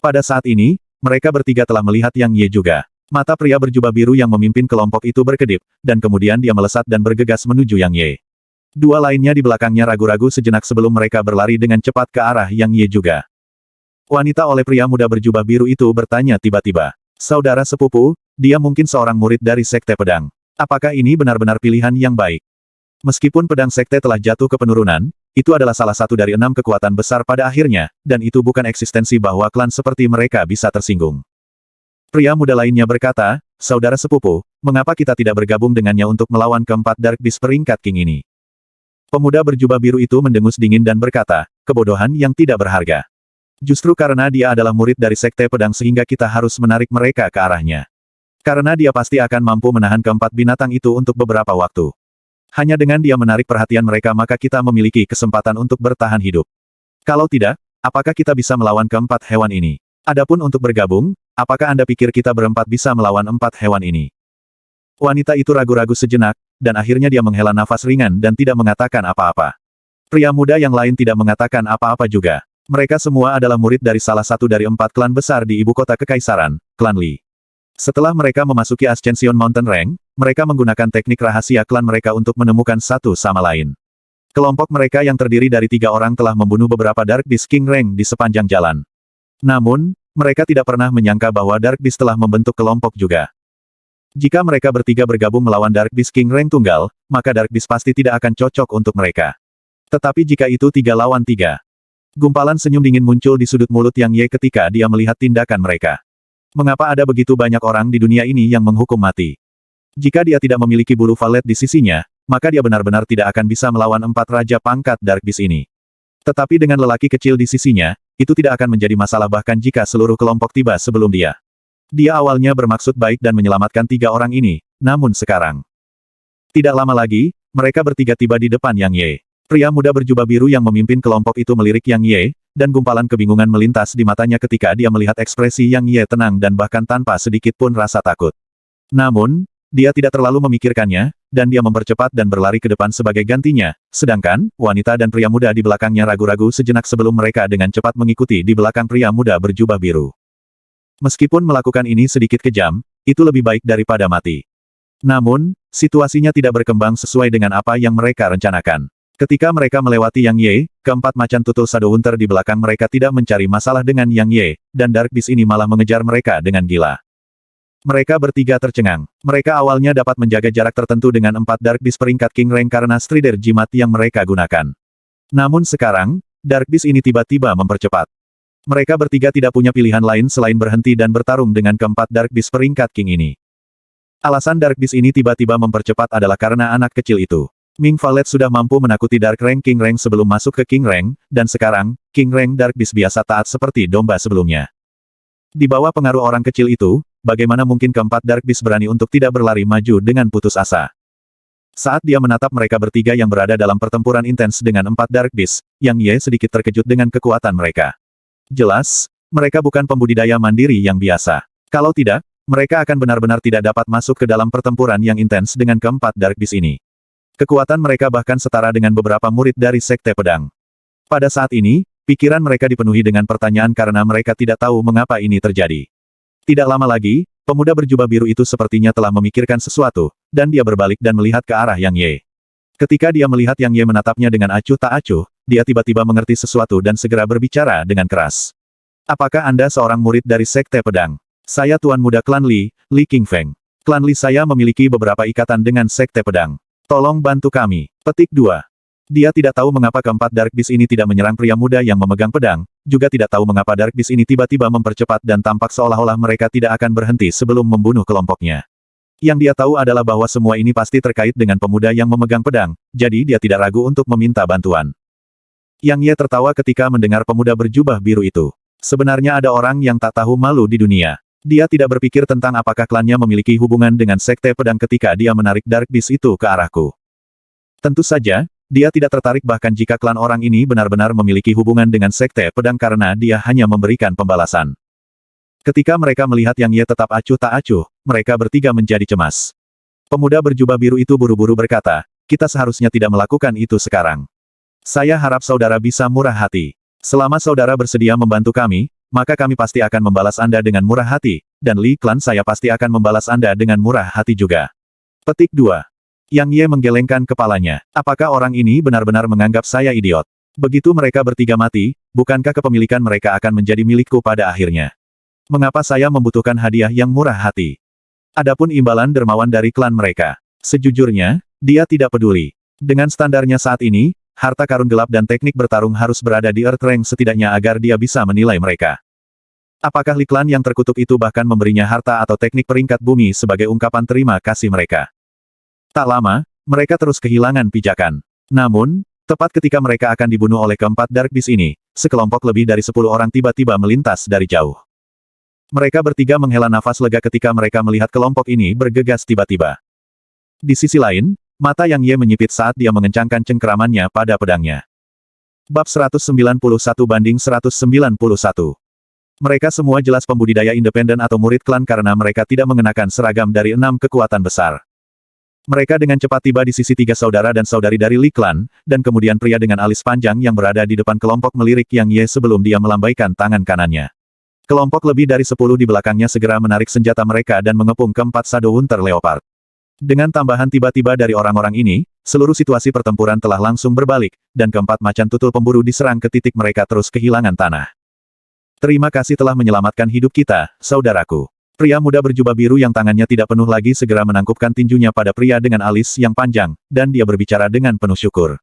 Pada saat ini, mereka bertiga telah melihat Yang Ye juga. Mata pria berjubah biru yang memimpin kelompok itu berkedip, dan kemudian dia melesat dan bergegas menuju Yang Ye. 2 lainnya di belakangnya ragu-ragu sejenak sebelum mereka berlari dengan cepat ke arah Yang Ye juga. Wanita oleh pria muda berjubah biru itu bertanya tiba-tiba. Saudara sepupu, dia mungkin seorang murid dari Sekte Pedang. Apakah ini benar-benar pilihan yang baik? Meskipun pedang Sekte telah jatuh ke penurunan, itu adalah salah satu dari 6 kekuatan besar pada akhirnya, dan itu bukan eksistensi bahwa klan seperti mereka bisa tersinggung. Pria muda lainnya berkata, saudara sepupu, mengapa kita tidak bergabung dengannya untuk melawan keempat Dark Beast peringkat King ini? Pemuda berjubah biru itu mendengus dingin dan berkata, kebodohan yang tidak berharga. Justru karena dia adalah murid dari Sekte Pedang sehingga kita harus menarik mereka ke arahnya. Karena dia pasti akan mampu menahan keempat binatang itu untuk beberapa waktu. Hanya dengan dia menarik perhatian mereka maka kita memiliki kesempatan untuk bertahan hidup. Kalau tidak, apakah kita bisa melawan keempat hewan ini? Adapun untuk bergabung, apakah Anda pikir kita berempat bisa melawan 4 hewan ini? Wanita itu ragu-ragu sejenak, dan akhirnya dia menghela nafas ringan dan tidak mengatakan apa-apa. Pria muda yang lain tidak mengatakan apa-apa juga. Mereka semua adalah murid dari salah satu dari 4 klan besar di ibu kota kekaisaran, klan Li. Setelah mereka memasuki Ascension Mountain Range, mereka menggunakan teknik rahasia klan mereka untuk menemukan satu sama lain. Kelompok mereka yang terdiri dari 3 orang telah membunuh beberapa Dark Beast King Rank di sepanjang jalan. Namun, mereka tidak pernah menyangka bahwa Dark Beast telah membentuk kelompok juga. Jika mereka bertiga bergabung melawan Dark Beast King Rank tunggal, maka Dark Beast pasti tidak akan cocok untuk mereka. Tetapi jika itu 3 lawan 3. Gumpalan senyum dingin muncul di sudut mulut Yang Ye ketika dia melihat tindakan mereka. Mengapa ada begitu banyak orang di dunia ini yang menghukum mati? Jika dia tidak memiliki bulu valet di sisinya, maka dia benar-benar tidak akan bisa melawan 4 raja pangkat Dark Beast ini. Tetapi dengan lelaki kecil di sisinya, itu tidak akan menjadi masalah bahkan jika seluruh kelompok tiba sebelum dia. Dia awalnya bermaksud baik dan menyelamatkan 3 orang ini, namun sekarang. Tidak lama lagi, mereka bertiga tiba di depan Yang Ye. Pria muda berjubah biru yang memimpin kelompok itu melirik Yang Ye, dan gumpalan kebingungan melintas di matanya ketika dia melihat ekspresi Yang Ye tenang dan bahkan tanpa sedikit pun rasa takut. Namun, dia tidak terlalu memikirkannya, dan dia mempercepat dan berlari ke depan sebagai gantinya, sedangkan, wanita dan pria muda di belakangnya ragu-ragu sejenak sebelum mereka dengan cepat mengikuti di belakang pria muda berjubah biru. Meskipun melakukan ini sedikit kejam, itu lebih baik daripada mati. Namun, situasinya tidak berkembang sesuai dengan apa yang mereka rencanakan. Ketika mereka melewati Yang Ye, keempat macan tutul Shadowhunter di belakang mereka tidak mencari masalah dengan Yang Ye, dan Dark Beast ini malah mengejar mereka dengan gila. Mereka bertiga tercengang. Mereka awalnya dapat menjaga jarak tertentu dengan 4 Dark Beast peringkat King Rank karena Strider Jimat yang mereka gunakan. Namun sekarang, Dark Beast ini tiba-tiba mempercepat. Mereka bertiga tidak punya pilihan lain selain berhenti dan bertarung dengan keempat Dark Beast peringkat King ini. Alasan Dark Beast ini tiba-tiba mempercepat adalah karena anak kecil itu. Ming Valet sudah mampu menakuti Dark Rank King Rank sebelum masuk ke King Rank, dan sekarang, King Rank Dark Beast biasa taat seperti domba sebelumnya. Di bawah pengaruh orang kecil itu, bagaimana mungkin keempat Dark Beast berani untuk tidak berlari maju dengan putus asa? Saat dia menatap mereka bertiga yang berada dalam pertempuran intens dengan 4 Dark Beast, Yang Ye sedikit terkejut dengan kekuatan mereka. Jelas, mereka bukan pembudidaya mandiri yang biasa. Kalau tidak, mereka akan benar-benar tidak dapat masuk ke dalam pertempuran yang intens dengan keempat Dark Beast ini. Kekuatan mereka bahkan setara dengan beberapa murid dari Sekte Pedang. Pada saat ini, pikiran mereka dipenuhi dengan pertanyaan karena mereka tidak tahu mengapa ini terjadi. Tidak lama lagi, pemuda berjubah biru itu sepertinya telah memikirkan sesuatu, dan dia berbalik dan melihat ke arah Yang Ye. Ketika dia melihat Yang Ye menatapnya dengan acuh tak acuh, dia tiba-tiba mengerti sesuatu dan segera berbicara dengan keras. Apakah Anda seorang murid dari Sekte Pedang? Saya Tuan Muda Klan Li, Li Qingfeng. Klan Li saya memiliki beberapa ikatan dengan Sekte Pedang. Tolong bantu kami. Petik 2. Dia tidak tahu mengapa keempat Dark Beast ini tidak menyerang pria muda yang memegang pedang, juga tidak tahu mengapa Dark Beast ini tiba-tiba mempercepat dan tampak seolah-olah mereka tidak akan berhenti sebelum membunuh kelompoknya. Yang dia tahu adalah bahwa semua ini pasti terkait dengan pemuda yang memegang pedang, jadi dia tidak ragu untuk meminta bantuan. Yang Ye tertawa ketika mendengar pemuda berjubah biru itu. Sebenarnya ada orang yang tak tahu malu di dunia. Dia tidak berpikir tentang apakah klannya memiliki hubungan dengan Sekte Pedang ketika dia menarik Dark Beast itu ke arahku. Tentu saja, dia tidak tertarik bahkan jika klan orang ini benar-benar memiliki hubungan dengan Sekte Pedang karena dia hanya memberikan pembalasan. Ketika mereka melihat Yang Ye tetap acuh tak acuh, mereka bertiga menjadi cemas. Pemuda berjubah biru itu buru-buru berkata, kita seharusnya tidak melakukan itu sekarang. Saya harap saudara bisa murah hati. Selama saudara bersedia membantu kami, maka kami pasti akan membalas Anda dengan murah hati, dan Li Klan saya pasti akan membalas Anda dengan murah hati juga. Petik 2. Yang Ye menggelengkan kepalanya. Apakah orang ini benar-benar menganggap saya idiot? Begitu mereka bertiga mati, bukankah kepemilikan mereka akan menjadi milikku pada akhirnya? Mengapa saya membutuhkan hadiah yang murah hati? Adapun imbalan dermawan dari klan mereka. Sejujurnya, dia tidak peduli. Dengan standarnya saat ini, harta karun gelap dan teknik bertarung harus berada di Earth Rank setidaknya agar dia bisa menilai mereka. Apakah Li Klan yang terkutuk itu bahkan memberinya harta atau teknik peringkat bumi sebagai ungkapan terima kasih mereka? Tak lama, mereka terus kehilangan pijakan. Namun, tepat ketika mereka akan dibunuh oleh keempat Dark Beast ini, sekelompok lebih dari 10 orang tiba-tiba melintas dari jauh. Mereka bertiga menghela nafas lega ketika mereka melihat kelompok ini bergegas tiba-tiba. Di sisi lain, mata Yang Ye menyipit saat dia mengencangkan cengkeramannya pada pedangnya. Bab 191/191. Mereka semua jelas pembudidaya independen atau murid klan karena mereka tidak mengenakan seragam dari 6 kekuatan besar. Mereka dengan cepat tiba di sisi 3 saudara dan saudari dari Li Klan, dan kemudian pria dengan alis panjang yang berada di depan kelompok melirik Yang Ye sebelum dia melambaikan tangan kanannya. Kelompok lebih dari 10 di belakangnya segera menarik senjata mereka dan mengepung keempat Shadowhunter Leopard. Dengan tambahan tiba-tiba dari orang-orang ini, seluruh situasi pertempuran telah langsung berbalik, dan keempat macan tutul pemburu diserang ke titik mereka terus kehilangan tanah. Terima kasih telah menyelamatkan hidup kita, saudaraku. Pria muda berjubah biru yang tangannya tidak penuh lagi segera menangkupkan tinjunya pada pria dengan alis yang panjang, dan dia berbicara dengan penuh syukur.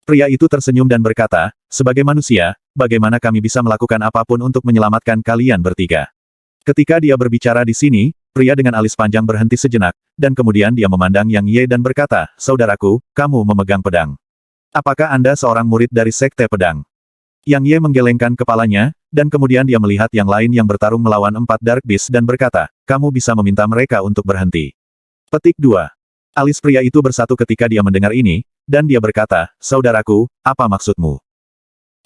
Pria itu tersenyum dan berkata, sebagai manusia, bagaimana kami bisa melakukan apapun untuk menyelamatkan kalian bertiga? Ketika dia berbicara di sini, pria dengan alis panjang berhenti sejenak, dan kemudian dia memandang Yang Ye dan berkata, saudaraku, kamu memegang pedang. Apakah Anda seorang murid dari Sekte Pedang? Yang Ye menggelengkan kepalanya, dan kemudian dia melihat yang lain yang bertarung melawan 4 Dark Beast dan berkata, kamu bisa meminta mereka untuk berhenti. Petik 2. Alis pria itu bersatu ketika dia mendengar ini, dan dia berkata, saudaraku, apa maksudmu?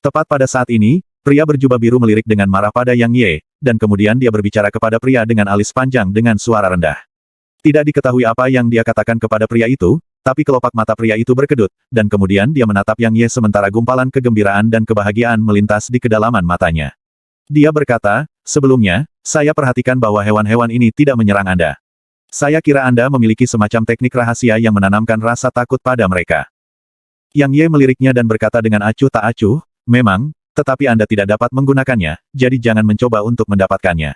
Tepat pada saat ini, pria berjubah biru melirik dengan marah pada Yang Ye, dan kemudian dia berbicara kepada pria dengan alis panjang dengan suara rendah. Tidak diketahui apa yang dia katakan kepada pria itu, tapi kelopak mata pria itu berkedut, dan kemudian dia menatap Yang Ye sementara gumpalan kegembiraan dan kebahagiaan melintas di kedalaman matanya. Dia berkata, sebelumnya, saya perhatikan bahwa hewan-hewan ini tidak menyerang Anda. Saya kira Anda memiliki semacam teknik rahasia yang menanamkan rasa takut pada mereka. Yang Ye meliriknya dan berkata dengan acuh tak acuh, memang, tetapi Anda tidak dapat menggunakannya, jadi jangan mencoba untuk mendapatkannya.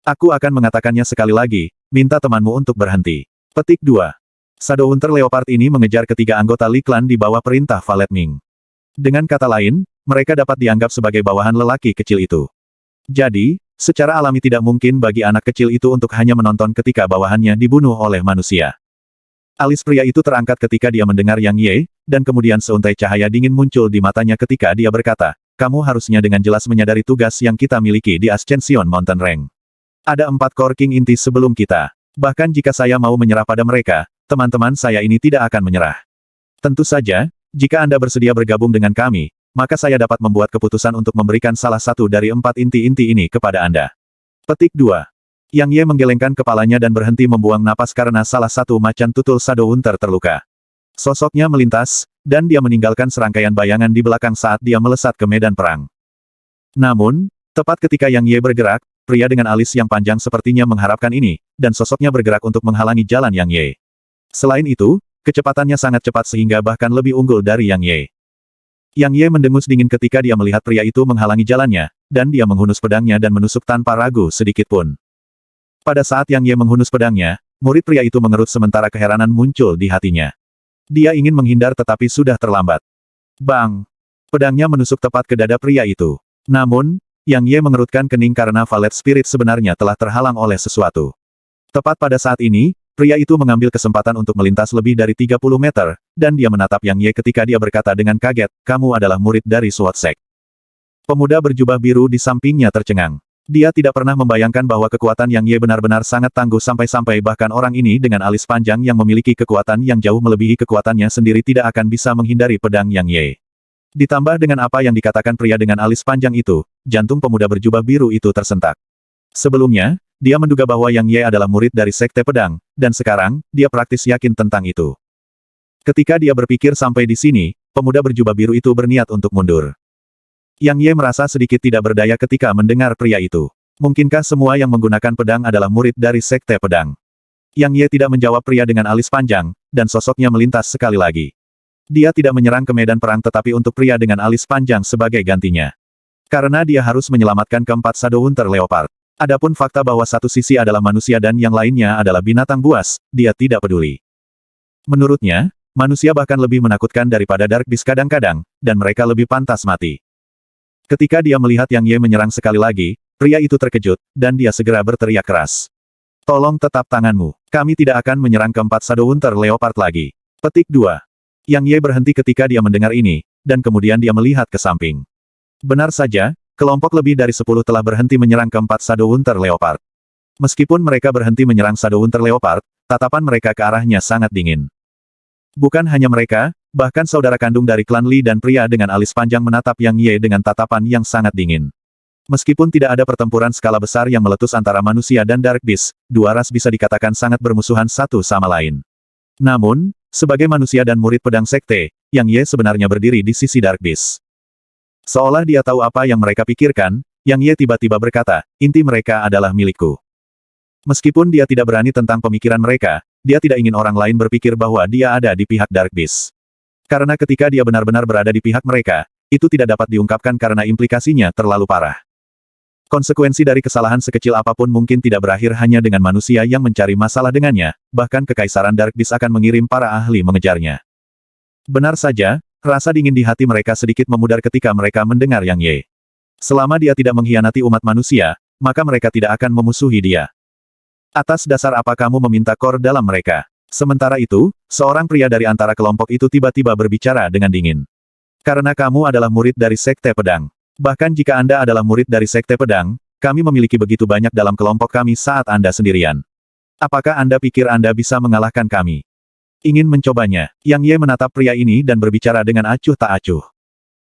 Aku akan mengatakannya sekali lagi, minta temanmu untuk berhenti. Petik 2. Shadowhunter Leopard ini mengejar ketiga anggota Li Clan di bawah perintah Valet Ming. Dengan kata lain, mereka dapat dianggap sebagai bawahan lelaki kecil itu. Jadi, secara alami tidak mungkin bagi anak kecil itu untuk hanya menonton ketika bawahannya dibunuh oleh manusia. Alis pria itu terangkat ketika dia mendengar Yang Ye, dan kemudian seuntai cahaya dingin muncul di matanya ketika dia berkata, kamu harusnya dengan jelas menyadari tugas yang kita miliki di Ascension Mountain Range. Ada 4 Core King inti sebelum kita. Bahkan jika saya mau menyerah pada mereka, teman-teman saya ini tidak akan menyerah. Tentu saja, jika Anda bersedia bergabung dengan kami, maka saya dapat membuat keputusan untuk memberikan salah satu dari 4 inti-inti ini kepada Anda. Petik 2. Yang Ye menggelengkan kepalanya dan berhenti membuang napas karena salah satu macan tutul Shadowhunter terluka. Sosoknya melintas, dan dia meninggalkan serangkaian bayangan di belakang saat dia melesat ke medan perang. Namun, tepat ketika Yang Ye bergerak, pria dengan alis yang panjang sepertinya mengharapkan ini, dan sosoknya bergerak untuk menghalangi jalan Yang Ye. Selain itu, kecepatannya sangat cepat sehingga bahkan lebih unggul dari Yang Ye. Yang Ye mendengus dingin ketika dia melihat pria itu menghalangi jalannya, dan dia menghunus pedangnya dan menusuk tanpa ragu sedikitpun. Pada saat Yang Ye menghunus pedangnya, murid pria itu mengerut sementara keheranan muncul di hatinya. Dia ingin menghindar tetapi sudah terlambat. Bang! Pedangnya menusuk tepat ke dada pria itu. Namun, Yang Ye mengerutkan kening karena Valet Spirit sebenarnya telah terhalang oleh sesuatu. Tepat pada saat ini, pria itu mengambil kesempatan untuk melintas lebih dari 30 meter, dan dia menatap Yang Ye ketika dia berkata dengan kaget, kamu adalah murid dari Sword Sect. Pemuda berjubah biru di sampingnya tercengang. Dia tidak pernah membayangkan bahwa kekuatan Yang Ye benar-benar sangat tangguh sampai-sampai bahkan orang ini dengan alis panjang yang memiliki kekuatan yang jauh melebihi kekuatannya sendiri tidak akan bisa menghindari pedang Yang Ye. Ditambah dengan apa yang dikatakan pria dengan alis panjang itu, jantung pemuda berjubah biru itu tersentak. Sebelumnya, dia menduga bahwa Yang Ye adalah murid dari Sekte Pedang, dan sekarang, dia praktis yakin tentang itu. Ketika dia berpikir sampai di sini, pemuda berjubah biru itu berniat untuk mundur. Yang Ye merasa sedikit tidak berdaya ketika mendengar pria itu. Mungkinkah semua yang menggunakan pedang adalah murid dari Sekte Pedang? Yang Ye tidak menjawab pria dengan alis panjang, dan sosoknya melintas sekali lagi. Dia tidak menyerang ke medan perang tetapi untuk pria dengan alis panjang sebagai gantinya. Karena dia harus menyelamatkan keempat Shadowhunter Leopard. Adapun fakta bahwa satu sisi adalah manusia dan yang lainnya adalah binatang buas, dia tidak peduli. Menurutnya, manusia bahkan lebih menakutkan daripada Dark Beast kadang-kadang, dan mereka lebih pantas mati. Ketika dia melihat Yang Ye menyerang sekali lagi, pria itu terkejut, dan dia segera berteriak keras. Tolong tetap tanganmu. Kami tidak akan menyerang keempat Shadowhunter Leopard lagi. Petik 2. Yang Ye berhenti ketika dia mendengar ini, dan kemudian dia melihat ke samping. Benar saja, kelompok lebih dari 10 telah berhenti menyerang keempat Shadowhunter Leopard. Meskipun mereka berhenti menyerang Shadowhunter Leopard, tatapan mereka ke arahnya sangat dingin. Bukan hanya mereka, bahkan saudara kandung dari klan Li dan pria dengan alis panjang menatap Yang Ye dengan tatapan yang sangat dingin. Meskipun tidak ada pertempuran skala besar yang meletus antara manusia dan Dark Beast, dua ras bisa dikatakan sangat bermusuhan satu sama lain. Namun, sebagai manusia dan murid pedang sekte, Yang Ye sebenarnya berdiri di sisi Dark Beast. Seolah dia tahu apa yang mereka pikirkan, Yang Ye tiba-tiba berkata, inti mereka adalah milikku. Meskipun dia tidak berani tentang pemikiran mereka, dia tidak ingin orang lain berpikir bahwa dia ada di pihak Dark Beast. Karena ketika dia benar-benar berada di pihak mereka, itu tidak dapat diungkapkan karena implikasinya terlalu parah. Konsekuensi dari kesalahan sekecil apapun mungkin tidak berakhir hanya dengan manusia yang mencari masalah dengannya, bahkan Kekaisaran Dark Beast akan mengirim para ahli mengejarnya. Benar saja, rasa dingin di hati mereka sedikit memudar ketika mereka mendengar Yang Ye. Selama dia tidak mengkhianati umat manusia, maka mereka tidak akan memusuhi dia. Atas dasar apa kamu meminta kor dalam mereka? Sementara itu, seorang pria dari antara kelompok itu tiba-tiba berbicara dengan dingin. Karena kamu adalah murid dari Sekte Pedang. Bahkan jika Anda adalah murid dari Sekte Pedang, kami memiliki begitu banyak dalam kelompok kami saat Anda sendirian. Apakah Anda pikir Anda bisa mengalahkan kami? Ingin mencobanya, Yang Ye menatap pria ini dan berbicara dengan acuh tak acuh.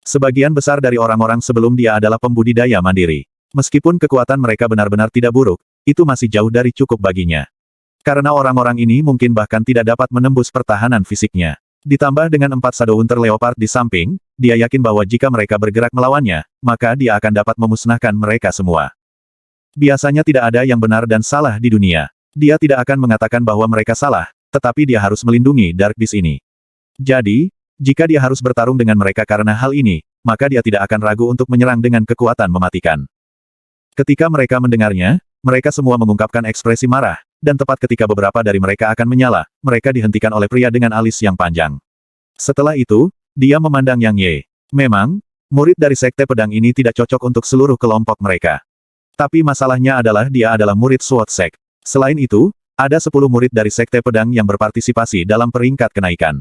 Sebagian besar dari orang-orang sebelum dia adalah pembudidaya mandiri. Meskipun kekuatan mereka benar-benar tidak buruk, itu masih jauh dari cukup baginya. Karena orang-orang ini mungkin bahkan tidak dapat menembus pertahanan fisiknya. Ditambah dengan 4 Shadow Hunter Leopard di samping, dia yakin bahwa jika mereka bergerak melawannya, maka dia akan dapat memusnahkan mereka semua. Biasanya tidak ada yang benar dan salah di dunia. Dia tidak akan mengatakan bahwa mereka salah, tetapi dia harus melindungi Dark Beast ini. Jadi, jika dia harus bertarung dengan mereka karena hal ini, maka dia tidak akan ragu untuk menyerang dengan kekuatan mematikan. Ketika mereka mendengarnya, mereka semua mengungkapkan ekspresi marah, dan tepat ketika beberapa dari mereka akan menyala, mereka dihentikan oleh pria dengan alis yang panjang. Setelah itu, dia memandang Yang Ye. Memang, murid dari Sekte Pedang ini tidak cocok untuk seluruh kelompok mereka. Tapi masalahnya adalah dia adalah murid Sword Sect. Selain itu, ada 10 murid dari Sekte Pedang yang berpartisipasi dalam peringkat kenaikan.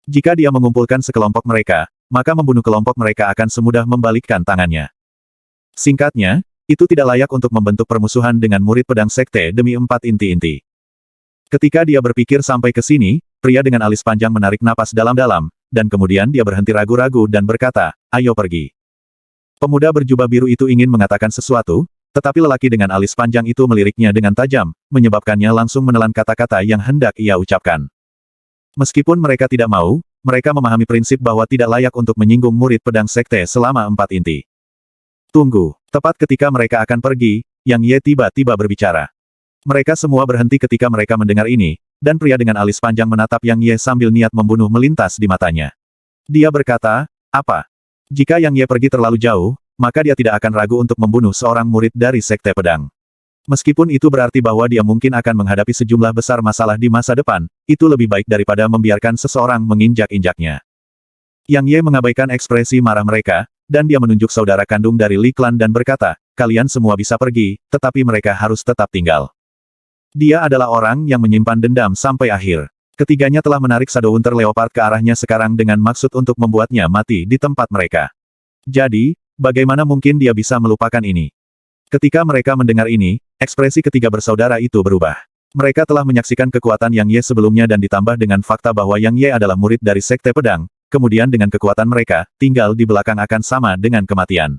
Jika dia mengumpulkan sekelompok mereka, maka membunuh kelompok mereka akan semudah membalikkan tangannya. Singkatnya, itu tidak layak untuk membentuk permusuhan dengan murid pedang sekte demi 4 inti-inti. Ketika dia berpikir sampai ke sini, pria dengan alis panjang menarik napas dalam-dalam, dan kemudian dia berhenti ragu-ragu dan berkata, ayo pergi. Pemuda berjubah biru itu ingin mengatakan sesuatu, tetapi lelaki dengan alis panjang itu meliriknya dengan tajam, menyebabkannya langsung menelan kata-kata yang hendak ia ucapkan. Meskipun mereka tidak mau, mereka memahami prinsip bahwa tidak layak untuk menyinggung murid pedang sekte selama 4 inti. Tunggu, tepat ketika mereka akan pergi, Yang Ye tiba-tiba berbicara. Mereka semua berhenti ketika mereka mendengar ini, dan pria dengan alis panjang menatap Yang Ye sambil niat membunuh melintas di matanya. Dia berkata, apa? Jika Yang Ye pergi terlalu jauh, maka dia tidak akan ragu untuk membunuh seorang murid dari Sekte Pedang. Meskipun itu berarti bahwa dia mungkin akan menghadapi sejumlah besar masalah di masa depan, itu lebih baik daripada membiarkan seseorang menginjak-injaknya. Yang Ye mengabaikan ekspresi marah mereka, dan dia menunjuk saudara kandung dari Li Clan dan berkata, kalian semua bisa pergi, tetapi mereka harus tetap tinggal. Dia adalah orang yang menyimpan dendam sampai akhir. Ketiganya telah menarik Shadow Hunter Leopard ke arahnya sekarang dengan maksud untuk membuatnya mati di tempat mereka. Jadi, bagaimana mungkin dia bisa melupakan ini? Ketika mereka mendengar ini, ekspresi ketiga bersaudara itu berubah. Mereka telah menyaksikan kekuatan Yang Ye sebelumnya dan ditambah dengan fakta bahwa Yang Ye adalah murid dari Sekte Pedang, kemudian dengan kekuatan mereka, tinggal di belakang akan sama dengan kematian.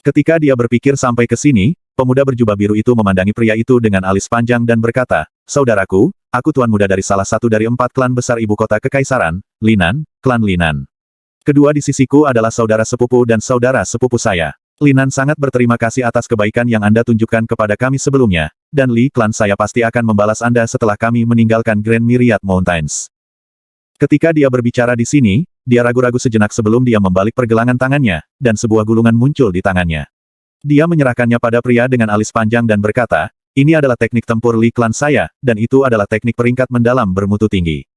Ketika dia berpikir sampai ke sini, pemuda berjubah biru itu memandangi pria itu dengan alis panjang dan berkata, saudaraku, aku tuan muda dari salah satu dari 4 klan besar ibu kota Kekaisaran, Linan, klan Linan. Kedua di sisiku adalah saudara sepupu dan saudara sepupu saya. Linan sangat berterima kasih atas kebaikan yang Anda tunjukkan kepada kami sebelumnya, dan Li klan saya pasti akan membalas Anda setelah kami meninggalkan Grand Myriad Mountains. Ketika dia berbicara di sini, dia ragu-ragu sejenak sebelum dia membalik pergelangan tangannya, dan sebuah gulungan muncul di tangannya. Dia menyerahkannya pada pria dengan alis panjang dan berkata, ini adalah teknik tempur Li klan saya, dan itu adalah teknik peringkat mendalam bermutu tinggi.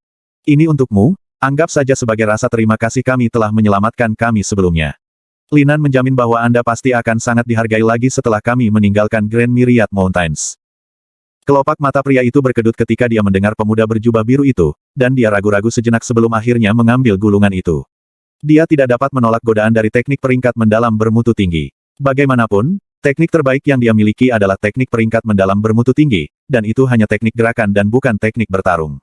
Ini untukmu, anggap saja sebagai rasa terima kasih kami telah menyelamatkan kami sebelumnya. Linan menjamin bahwa Anda pasti akan sangat dihargai lagi setelah kami meninggalkan Grand Myriad Mountains. Kelopak mata pria itu berkedut ketika dia mendengar pemuda berjubah biru itu, dan dia ragu-ragu sejenak sebelum akhirnya mengambil gulungan itu. Dia tidak dapat menolak godaan dari teknik peringkat mendalam bermutu tinggi. Bagaimanapun, teknik terbaik yang dia miliki adalah teknik peringkat mendalam bermutu tinggi, dan itu hanya teknik gerakan dan bukan teknik bertarung.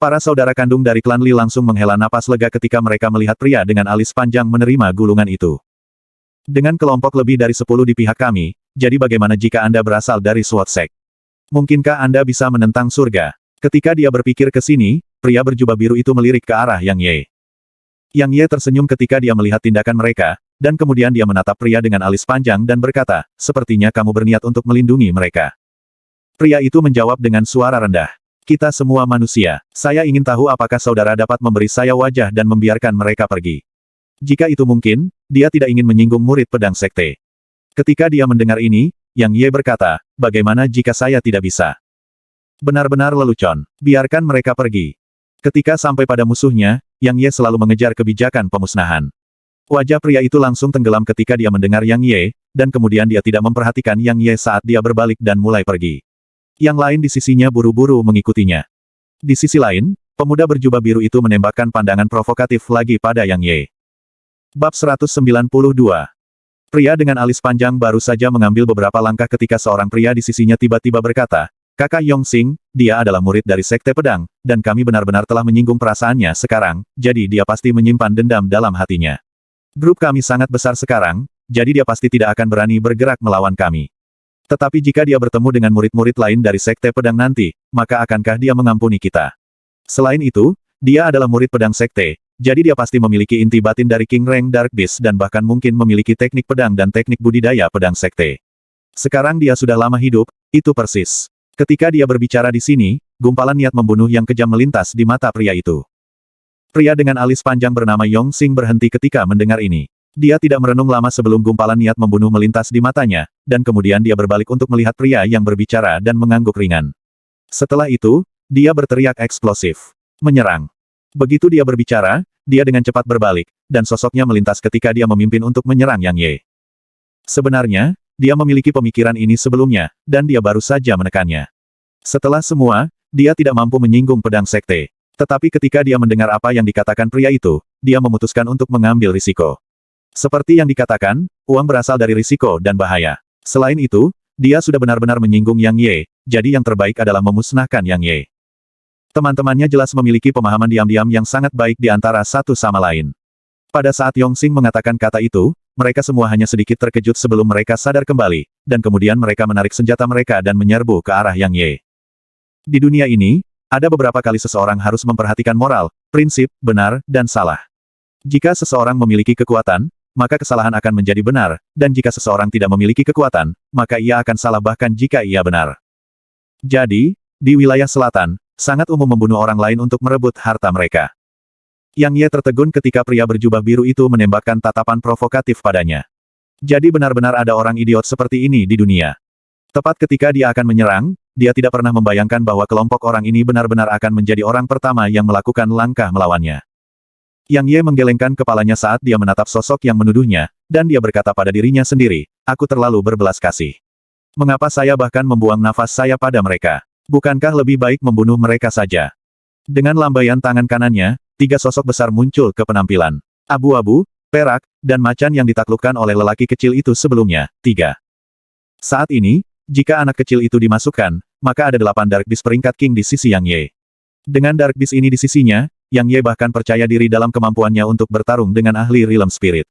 Para saudara kandung dari klan Li langsung menghela napas lega ketika mereka melihat pria dengan alis panjang menerima gulungan itu. Dengan kelompok lebih dari 10 di pihak kami, jadi bagaimana jika Anda berasal dari Sword Sect? Mungkinkah Anda bisa menentang surga? Ketika dia berpikir ke sini, pria berjubah biru itu melirik ke arah Yang Ye. Yang Ye tersenyum ketika dia melihat tindakan mereka, dan kemudian dia menatap pria dengan alis panjang dan berkata, sepertinya kamu berniat untuk melindungi mereka. Pria itu menjawab dengan suara rendah. Kita semua manusia. Saya ingin tahu apakah saudara dapat memberi saya wajah dan membiarkan mereka pergi. Jika itu mungkin, dia tidak ingin menyinggung murid pedang sekte. Ketika dia mendengar ini, Yang Ye berkata, bagaimana jika saya tidak bisa? Benar-benar lelucon. Biarkan mereka pergi. Ketika sampai pada musuhnya, Yang Ye selalu mengejar kebijakan pemusnahan. Wajah pria itu langsung tenggelam ketika dia mendengar Yang Ye, dan kemudian dia tidak memperhatikan Yang Ye saat dia berbalik dan mulai pergi. Yang lain di sisinya buru-buru mengikutinya. Di sisi lain, pemuda berjubah biru itu menembakkan pandangan provokatif lagi pada Yang Ye. Bab 192. Pria dengan alis panjang baru saja mengambil beberapa langkah ketika seorang pria di sisinya tiba-tiba berkata, Kakak Yongxing, dia adalah murid dari Sekte Pedang, dan kami benar-benar telah menyinggung perasaannya sekarang, jadi dia pasti menyimpan dendam dalam hatinya. Grup kami sangat besar sekarang, jadi dia pasti tidak akan berani bergerak melawan kami. Tetapi jika dia bertemu dengan murid-murid lain dari Sekte Pedang nanti, maka akankah dia mengampuni kita? Selain itu, dia adalah murid pedang Sekte, jadi dia pasti memiliki inti batin dari King Rank Dark Beast dan bahkan mungkin memiliki teknik pedang dan teknik budidaya pedang Sekte. Sekarang dia sudah lama hidup, itu persis. Ketika dia berbicara di sini, gumpalan niat membunuh yang kejam melintas di mata pria itu. Pria dengan alis panjang bernama Yongxing berhenti ketika mendengar ini. Dia tidak merenung lama sebelum gumpalan niat membunuh melintas di matanya, dan kemudian dia berbalik untuk melihat pria yang berbicara dan mengangguk ringan. Setelah itu, dia berteriak eksplosif. Menyerang. Begitu dia berbicara, dia dengan cepat berbalik, dan sosoknya melintas ketika dia memimpin untuk menyerang Yang Ye. Sebenarnya, dia memiliki pemikiran ini sebelumnya, dan dia baru saja menekannya. Setelah semua, dia tidak mampu menyinggung pedang sekte. Tetapi ketika dia mendengar apa yang dikatakan pria itu, dia memutuskan untuk mengambil risiko. Seperti yang dikatakan, uang berasal dari risiko dan bahaya. Selain itu, dia sudah benar-benar menyinggung Yang Ye, jadi yang terbaik adalah memusnahkan Yang Ye. Teman-temannya jelas memiliki pemahaman diam-diam yang sangat baik di antara satu sama lain. Pada saat Yongxing mengatakan kata itu, mereka semua hanya sedikit terkejut sebelum mereka sadar kembali, dan kemudian mereka menarik senjata mereka dan menyerbu ke arah Yang Ye. Di dunia ini, ada beberapa kali seseorang harus memperhatikan moral, prinsip, benar, dan salah. Jika seseorang memiliki kekuatan, maka kesalahan akan menjadi benar, dan jika seseorang tidak memiliki kekuatan, maka ia akan salah bahkan jika ia benar. Jadi, di wilayah selatan, sangat umum membunuh orang lain untuk merebut harta mereka. Yang Ye tertegun ketika pria berjubah biru itu menembakkan tatapan provokatif padanya. Jadi benar-benar ada orang idiot seperti ini di dunia. Tepat ketika dia akan menyerang, dia tidak pernah membayangkan bahwa kelompok orang ini benar-benar akan menjadi orang pertama yang melakukan langkah melawannya. Yang Ye menggelengkan kepalanya saat dia menatap sosok yang menuduhnya, dan dia berkata pada dirinya sendiri, aku terlalu berbelas kasih. Mengapa saya bahkan membuang nafas saya pada mereka? Bukankah lebih baik membunuh mereka saja? Dengan lambaian tangan kanannya, tiga sosok besar muncul ke penampilan. Abu-abu, perak, dan macan yang ditaklukkan oleh lelaki kecil itu sebelumnya, 3. Saat ini, jika anak kecil itu dimasukkan, maka ada 8 Dark Beast peringkat King di sisi Yang Ye. Dengan Dark Beast ini di sisinya, Yang Ye bahkan percaya diri dalam kemampuannya untuk bertarung dengan ahli Realm Spirit.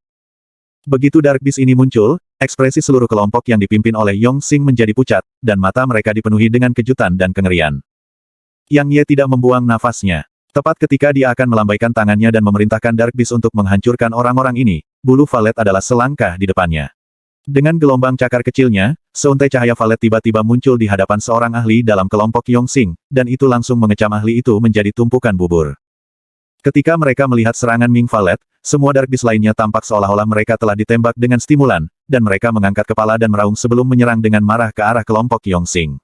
Begitu Dark Beast ini muncul, ekspresi seluruh kelompok yang dipimpin oleh Yongxing menjadi pucat, dan mata mereka dipenuhi dengan kejutan dan kengerian. Yang Ye tidak membuang nafasnya. Tepat ketika dia akan melambaikan tangannya dan memerintahkan Dark Beast untuk menghancurkan orang-orang ini, bulu valet adalah selangkah di depannya. Dengan gelombang cakar kecilnya, seuntai cahaya valet tiba-tiba muncul di hadapan seorang ahli dalam kelompok Yongxing, dan itu langsung mengecam ahli itu menjadi tumpukan bubur. Ketika mereka melihat serangan Ming Valet, semua Dark Beast lainnya tampak seolah-olah mereka telah ditembak dengan stimulan, dan mereka mengangkat kepala dan meraung sebelum menyerang dengan marah ke arah kelompok Yongxing.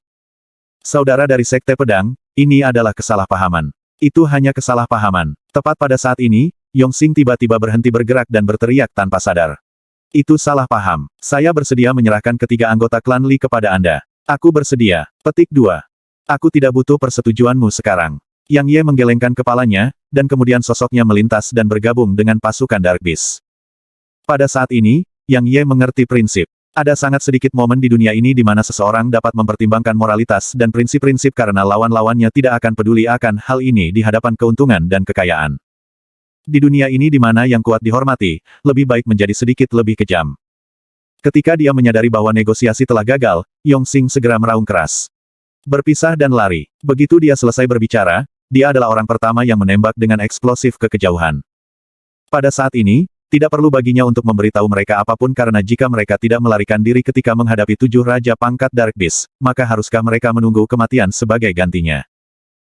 Saudara dari Sekte Pedang, ini adalah kesalahpahaman. Itu hanya kesalahpahaman. Tepat pada saat ini, Yongxing tiba-tiba berhenti bergerak dan berteriak tanpa sadar. Itu salah paham. Saya bersedia menyerahkan ketiga anggota klan Li kepada Anda. Aku bersedia. Petik 2. Aku tidak butuh persetujuanmu sekarang. Yang Ye menggelengkan kepalanya, dan kemudian sosoknya melintas dan bergabung dengan pasukan Dark Beast. Pada saat ini, Yang Ye mengerti prinsip. Ada sangat sedikit momen di dunia ini di mana seseorang dapat mempertimbangkan moralitas dan prinsip-prinsip karena lawan-lawannya tidak akan peduli akan hal ini di hadapan keuntungan dan kekayaan. Di dunia ini di mana yang kuat dihormati, lebih baik menjadi sedikit lebih kejam. Ketika dia menyadari bahwa negosiasi telah gagal, Yongxing segera meraung keras. Berpisah dan lari. Begitu dia selesai berbicara, dia adalah orang pertama yang menembak dengan eksplosif ke kejauhan. Pada saat ini, tidak perlu baginya untuk memberitahu mereka apapun karena jika mereka tidak melarikan diri ketika menghadapi 7 Raja Pangkat Dark Beast, maka haruskah mereka menunggu kematian sebagai gantinya?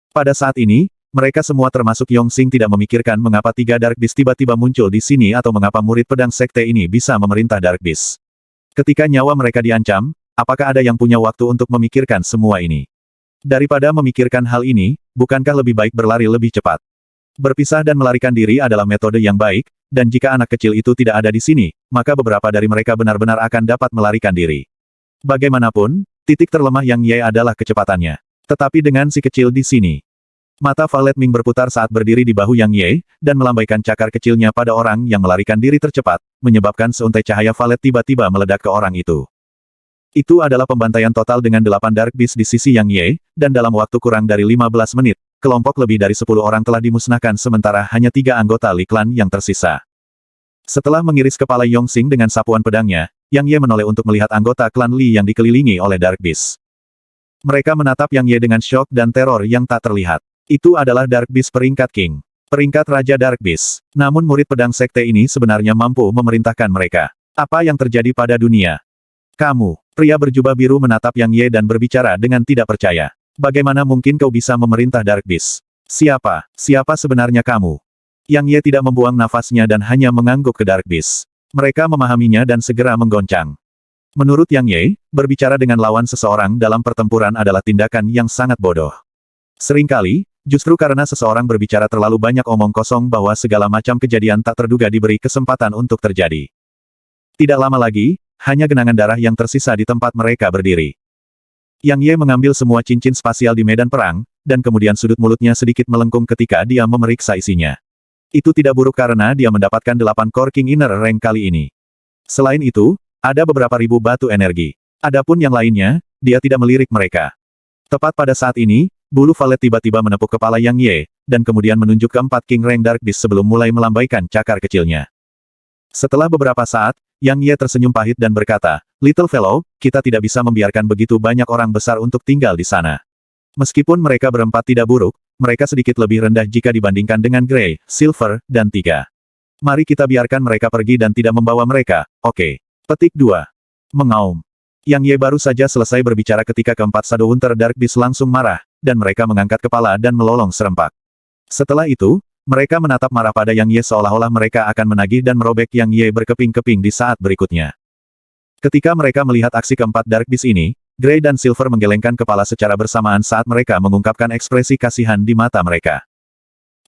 Pada saat ini, mereka semua termasuk Yongxing tidak memikirkan mengapa 3 Dark Beast tiba-tiba muncul di sini atau mengapa murid pedang sekte ini bisa memerintah Dark Beast. Ketika nyawa mereka diancam, apakah ada yang punya waktu untuk memikirkan semua ini? Daripada memikirkan hal ini, bukankah lebih baik berlari lebih cepat? Berpisah dan melarikan diri adalah metode yang baik, dan jika anak kecil itu tidak ada di sini, maka beberapa dari mereka benar-benar akan dapat melarikan diri. Bagaimanapun, titik terlemah Yang Ye adalah kecepatannya. Tetapi dengan si kecil di sini. Mata Valet Ming berputar saat berdiri di bahu Yang Ye, dan melambaikan cakar kecilnya pada orang yang melarikan diri tercepat, menyebabkan seuntai cahaya Valet tiba-tiba meledak ke orang itu. Itu adalah pembantaian total dengan 8 Dark Beast di sisi Yang Ye, dan dalam waktu kurang dari 15 menit, kelompok lebih dari 10 orang telah dimusnahkan sementara hanya 3 anggota Li Clan yang tersisa. Setelah mengiris kepala Yongxing dengan sapuan pedangnya, Yang Ye menoleh untuk melihat anggota klan Li yang dikelilingi oleh Dark Beast. Mereka menatap Yang Ye dengan syok dan teror yang tak terlihat. Itu adalah Dark Beast peringkat King. Peringkat Raja Dark Beast. Namun murid pedang sekte ini sebenarnya mampu memerintahkan mereka. Apa yang terjadi pada dunia? Kamu, pria berjubah biru menatap Yang Ye dan berbicara dengan tidak percaya. Bagaimana mungkin kau bisa memerintah Dark Beast? Siapa? Siapa sebenarnya kamu? Yang Ye tidak membuang nafasnya dan hanya mengangguk ke Dark Beast. Mereka memahaminya dan segera menggoncang. Menurut Yang Ye, berbicara dengan lawan seseorang dalam pertempuran adalah tindakan yang sangat bodoh. Seringkali, justru karena seseorang berbicara terlalu banyak omong kosong bahwa segala macam kejadian tak terduga diberi kesempatan untuk terjadi. Tidak lama lagi, hanya genangan darah yang tersisa di tempat mereka berdiri. Yang Ye mengambil semua cincin spasial di medan perang, dan kemudian sudut mulutnya sedikit melengkung ketika dia memeriksa isinya. Itu tidak buruk karena dia mendapatkan 8 Core King Inner Rank kali ini. Selain itu, ada beberapa ribu batu energi. Adapun yang lainnya, dia tidak melirik mereka. Tepat pada saat ini, bulu Valet tiba-tiba menepuk kepala Yang Ye, dan kemudian menunjuk ke 4 King Rank Dark Beast sebelum mulai melambaikan cakar kecilnya. Setelah beberapa saat, Yang Ye tersenyum pahit dan berkata, "Little fellow, kita tidak bisa membiarkan begitu banyak orang besar untuk tinggal di sana. Meskipun mereka berempat tidak buruk, mereka sedikit lebih rendah jika dibandingkan dengan Grey, Silver, dan 3. Mari kita biarkan mereka pergi dan tidak membawa mereka, oke?" Petik 2. Mengaum. Yang Ye baru saja selesai berbicara ketika keempat Shadowhunter Dark Beast langsung marah, dan mereka mengangkat kepala dan melolong serempak. Setelah itu, mereka menatap marah pada Yang Ye seolah-olah mereka akan menagih dan merobek Yang Ye berkeping-keping di saat berikutnya. Ketika mereka melihat aksi keempat Dark Beast ini, Grey dan Silver menggelengkan kepala secara bersamaan saat mereka mengungkapkan ekspresi kasihan di mata mereka.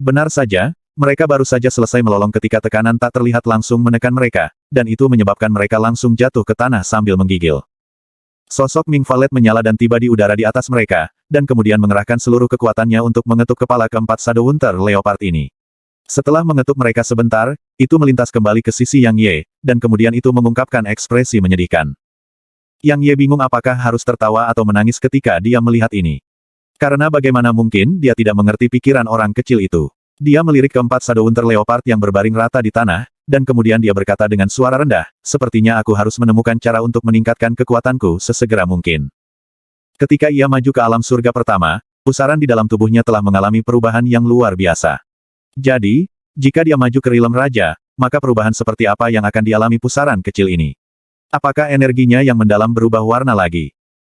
Benar saja, mereka baru saja selesai melolong ketika tekanan tak terlihat langsung menekan mereka, dan itu menyebabkan mereka langsung jatuh ke tanah sambil menggigil. Sosok Ming Valet menyala dan tiba di udara di atas mereka, dan kemudian mengerahkan seluruh kekuatannya untuk mengetuk kepala keempat Shadowhunter Leopard ini. Setelah mengetuk mereka sebentar, itu melintas kembali ke sisi Yang Ye, dan kemudian itu mengungkapkan ekspresi menyedihkan. Yang Ye bingung apakah harus tertawa atau menangis ketika dia melihat ini. Karena bagaimana mungkin dia tidak mengerti pikiran orang kecil itu. Dia melirik keempat Shadowhunter Leopard yang berbaring rata di tanah, dan kemudian dia berkata dengan suara rendah, "Sepertinya aku harus menemukan cara untuk meningkatkan kekuatanku sesegera mungkin." Ketika ia maju ke alam surga pertama, pusaran di dalam tubuhnya telah mengalami perubahan yang luar biasa. Jadi, jika dia maju ke Realm Raja, maka perubahan seperti apa yang akan dialami pusaran kecil ini? Apakah energinya yang mendalam berubah warna lagi?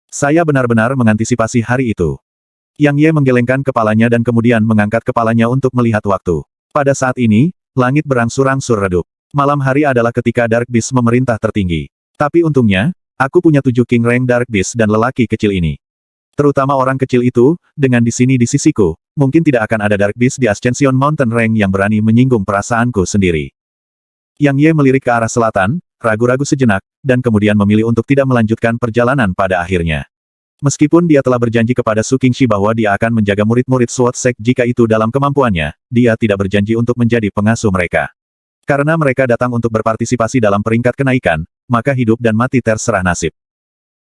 Saya benar-benar mengantisipasi hari itu. Yang Ye menggelengkan kepalanya dan kemudian mengangkat kepalanya untuk melihat waktu. Pada saat ini, langit berangsur-angsur redup. Malam hari adalah ketika Dark Beast memerintah tertinggi. Tapi untungnya, aku punya 7 King Rank Dark Beast dan lelaki kecil ini. Terutama orang kecil itu, dengan di sini di sisiku, mungkin tidak akan ada Dark Beast di Ascension Mountain Rank yang berani menyinggung perasaanku sendiri. Yang Ye melirik ke arah selatan, ragu-ragu sejenak, dan kemudian memilih untuk tidak melanjutkan perjalanan pada akhirnya. Meskipun dia telah berjanji kepada Su Qingxi bahwa dia akan menjaga murid-murid Sword Sect jika itu dalam kemampuannya, dia tidak berjanji untuk menjadi pengasuh mereka. Karena mereka datang untuk berpartisipasi dalam peringkat kenaikan, maka hidup dan mati terserah nasib.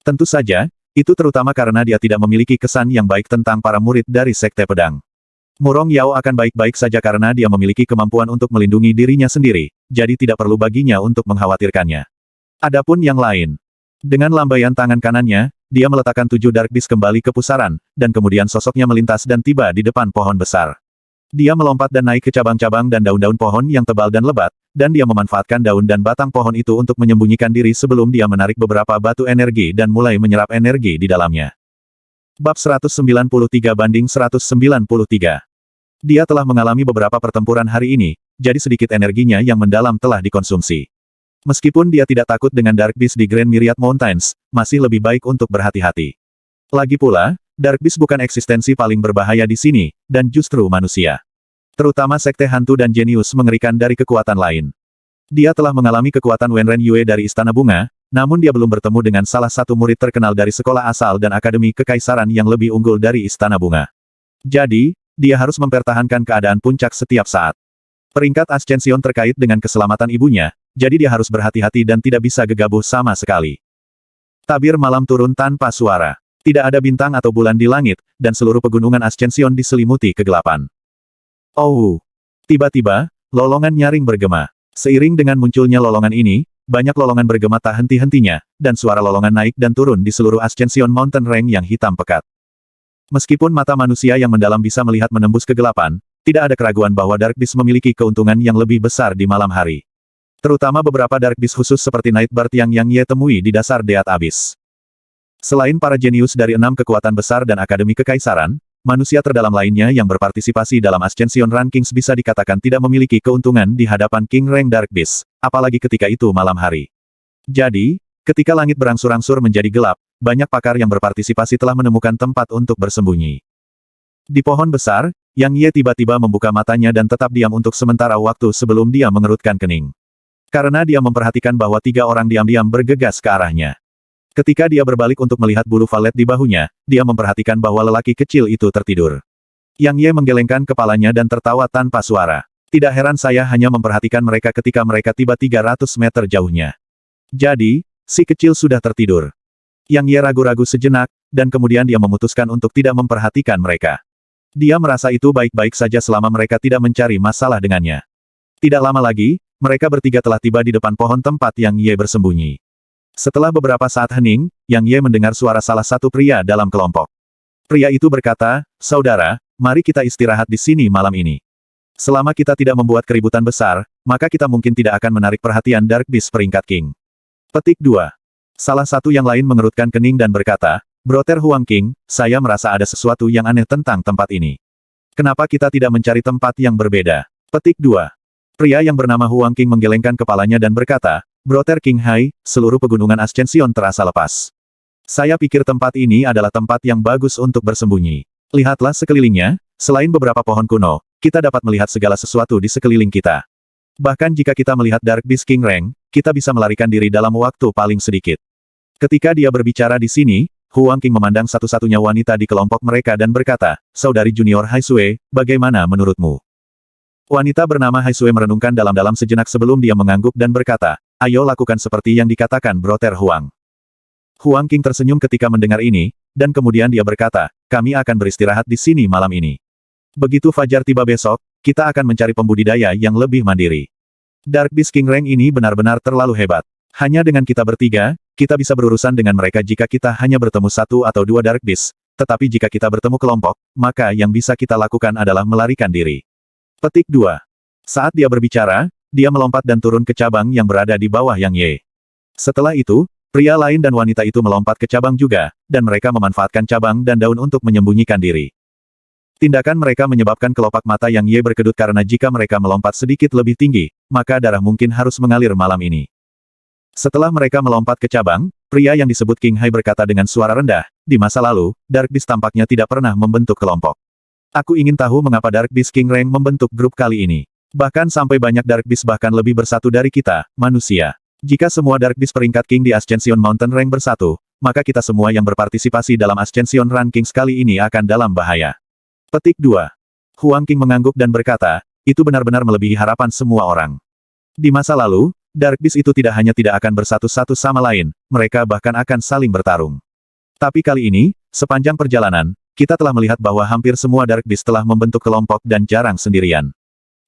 Tentu saja, itu terutama karena dia tidak memiliki kesan yang baik tentang para murid dari Sekte Pedang. Murong Yao akan baik-baik saja karena dia memiliki kemampuan untuk melindungi dirinya sendiri, jadi tidak perlu baginya untuk mengkhawatirkannya. Adapun yang lain. Dengan lambaian tangan kanannya, dia meletakkan 7 Dark Beast kembali ke pusaran, dan kemudian sosoknya melintas dan tiba di depan pohon besar. Dia melompat dan naik ke cabang-cabang dan daun-daun pohon yang tebal dan lebat, dan dia memanfaatkan daun dan batang pohon itu untuk menyembunyikan diri sebelum dia menarik beberapa batu energi dan mulai menyerap energi di dalamnya. Bab 193/193. Dia telah mengalami beberapa pertempuran hari ini, jadi sedikit energinya yang mendalam telah dikonsumsi. Meskipun dia tidak takut dengan Dark Beast di Grand Myriad Mountains, masih lebih baik untuk berhati-hati. Lagi pula, Dark Beast bukan eksistensi paling berbahaya di sini, dan justru manusia. Terutama sekte hantu dan jenius mengerikan dari kekuatan lain. Dia telah mengalami kekuatan Wenren Yue dari Istana Bunga, namun dia belum bertemu dengan salah satu murid terkenal dari sekolah asal dan Akademi Kekaisaran yang lebih unggul dari Istana Bunga. Jadi, dia harus mempertahankan keadaan puncak setiap saat. Peringkat Ascension terkait dengan keselamatan ibunya, jadi dia harus berhati-hati dan tidak bisa gegabah sama sekali. Tabir malam turun tanpa suara. Tidak ada bintang atau bulan di langit, dan seluruh pegunungan Ascension diselimuti kegelapan. Oh! Tiba-tiba, lolongan nyaring bergema. Seiring dengan munculnya lolongan ini, banyak lolongan bergema tak henti-hentinya, dan suara lolongan naik dan turun di seluruh Ascension Mountain Range yang hitam pekat. Meskipun mata manusia yang mendalam bisa melihat menembus kegelapan, tidak ada keraguan bahwa Dark Beast memiliki keuntungan yang lebih besar di malam hari. Terutama beberapa Dark Beast khusus seperti Nightbird yang Ye temui di dasar Deat Abyss. Selain para jenius dari 6 kekuatan besar dan Akademi Kekaisaran, manusia terdalam lainnya yang berpartisipasi dalam Ascension Rankings bisa dikatakan tidak memiliki keuntungan di hadapan King Rank Dark Beast, apalagi ketika itu malam hari. Jadi, ketika langit berangsur-angsur menjadi gelap, banyak pakar yang berpartisipasi telah menemukan tempat untuk bersembunyi. Di pohon besar, Yang Ye tiba-tiba membuka matanya dan tetap diam untuk sementara waktu sebelum dia mengerutkan kening. Karena dia memperhatikan bahwa 3 orang diam-diam bergegas ke arahnya. Ketika dia berbalik untuk melihat bulu valet di bahunya, dia memperhatikan bahwa lelaki kecil itu tertidur. Yang Ye menggelengkan kepalanya dan tertawa tanpa suara. Tidak heran saya hanya memperhatikan mereka ketika mereka tiba 300 meter jauhnya. Jadi, si kecil sudah tertidur. Yang Ye ragu-ragu sejenak, dan kemudian dia memutuskan untuk tidak memperhatikan mereka. Dia merasa itu baik-baik saja selama mereka tidak mencari masalah dengannya. Tidak lama lagi, mereka bertiga telah tiba di depan pohon tempat Yang Ye bersembunyi. Setelah beberapa saat hening, Yang Ye mendengar suara salah satu pria dalam kelompok. Pria itu berkata, "Saudara, mari kita istirahat di sini malam ini. Selama kita tidak membuat keributan besar, maka kita mungkin tidak akan menarik perhatian Dark Beast peringkat King." Petik 2. Salah satu yang lain mengerutkan kening dan berkata, "Brother Huang King, saya merasa ada sesuatu yang aneh tentang tempat ini. Kenapa kita tidak mencari tempat yang berbeda?" Petik 2. Pria yang bernama Huang King menggelengkan kepalanya dan berkata, "Brother King Hai, seluruh pegunungan Ascension terasa lepas. Saya pikir tempat ini adalah tempat yang bagus untuk bersembunyi. Lihatlah sekelilingnya, selain beberapa pohon kuno, kita dapat melihat segala sesuatu di sekeliling kita. Bahkan jika kita melihat Dark Beast King Rank, kita bisa melarikan diri dalam waktu paling sedikit." Ketika dia berbicara di sini, Huang King memandang satu-satunya wanita di kelompok mereka dan berkata, "Saudari junior Haisue, bagaimana menurutmu?" Wanita bernama Haisue merenungkan dalam-dalam sejenak sebelum dia mengangguk dan berkata, "Ayo lakukan seperti yang dikatakan Brother Huang." Huang King tersenyum ketika mendengar ini, dan kemudian dia berkata, "Kami akan beristirahat di sini malam ini. Begitu fajar tiba besok, kita akan mencari pembudidaya yang lebih mandiri. Dark Beast King Rank ini benar-benar terlalu hebat. Hanya dengan kita bertiga, kita bisa berurusan dengan mereka jika kita hanya bertemu 1 atau 2 Dark Beast, tetapi jika kita bertemu kelompok, maka yang bisa kita lakukan adalah melarikan diri." Petik 2. Saat dia berbicara, dia melompat dan turun ke cabang yang berada di bawah Yang Ye. Setelah itu, pria lain dan wanita itu melompat ke cabang juga, dan mereka memanfaatkan cabang dan daun untuk menyembunyikan diri. Tindakan mereka menyebabkan kelopak mata Yang Ye berkedut karena jika mereka melompat sedikit lebih tinggi, maka darah mungkin harus mengalir malam ini. Setelah mereka melompat ke cabang, pria yang disebut King Hai berkata dengan suara rendah, "Di masa lalu, Dark Beast tampaknya tidak pernah membentuk kelompok. Aku ingin tahu mengapa Dark Beast King Rank membentuk grup kali ini. Bahkan sampai banyak Dark Beast bahkan lebih bersatu dari kita, manusia. Jika semua Dark Beast peringkat King di Ascension Mountain Rank bersatu, maka kita semua yang berpartisipasi dalam Ascension Rankings kali ini akan dalam bahaya." Petik 2. Huang King mengangguk dan berkata, "Itu benar-benar melebihi harapan semua orang. Di masa lalu, Dark Beast itu tidak hanya tidak akan bersatu satu sama lain, mereka bahkan akan saling bertarung. Tapi kali ini, sepanjang perjalanan, kita telah melihat bahwa hampir semua Dark Beast telah membentuk kelompok dan jarang sendirian.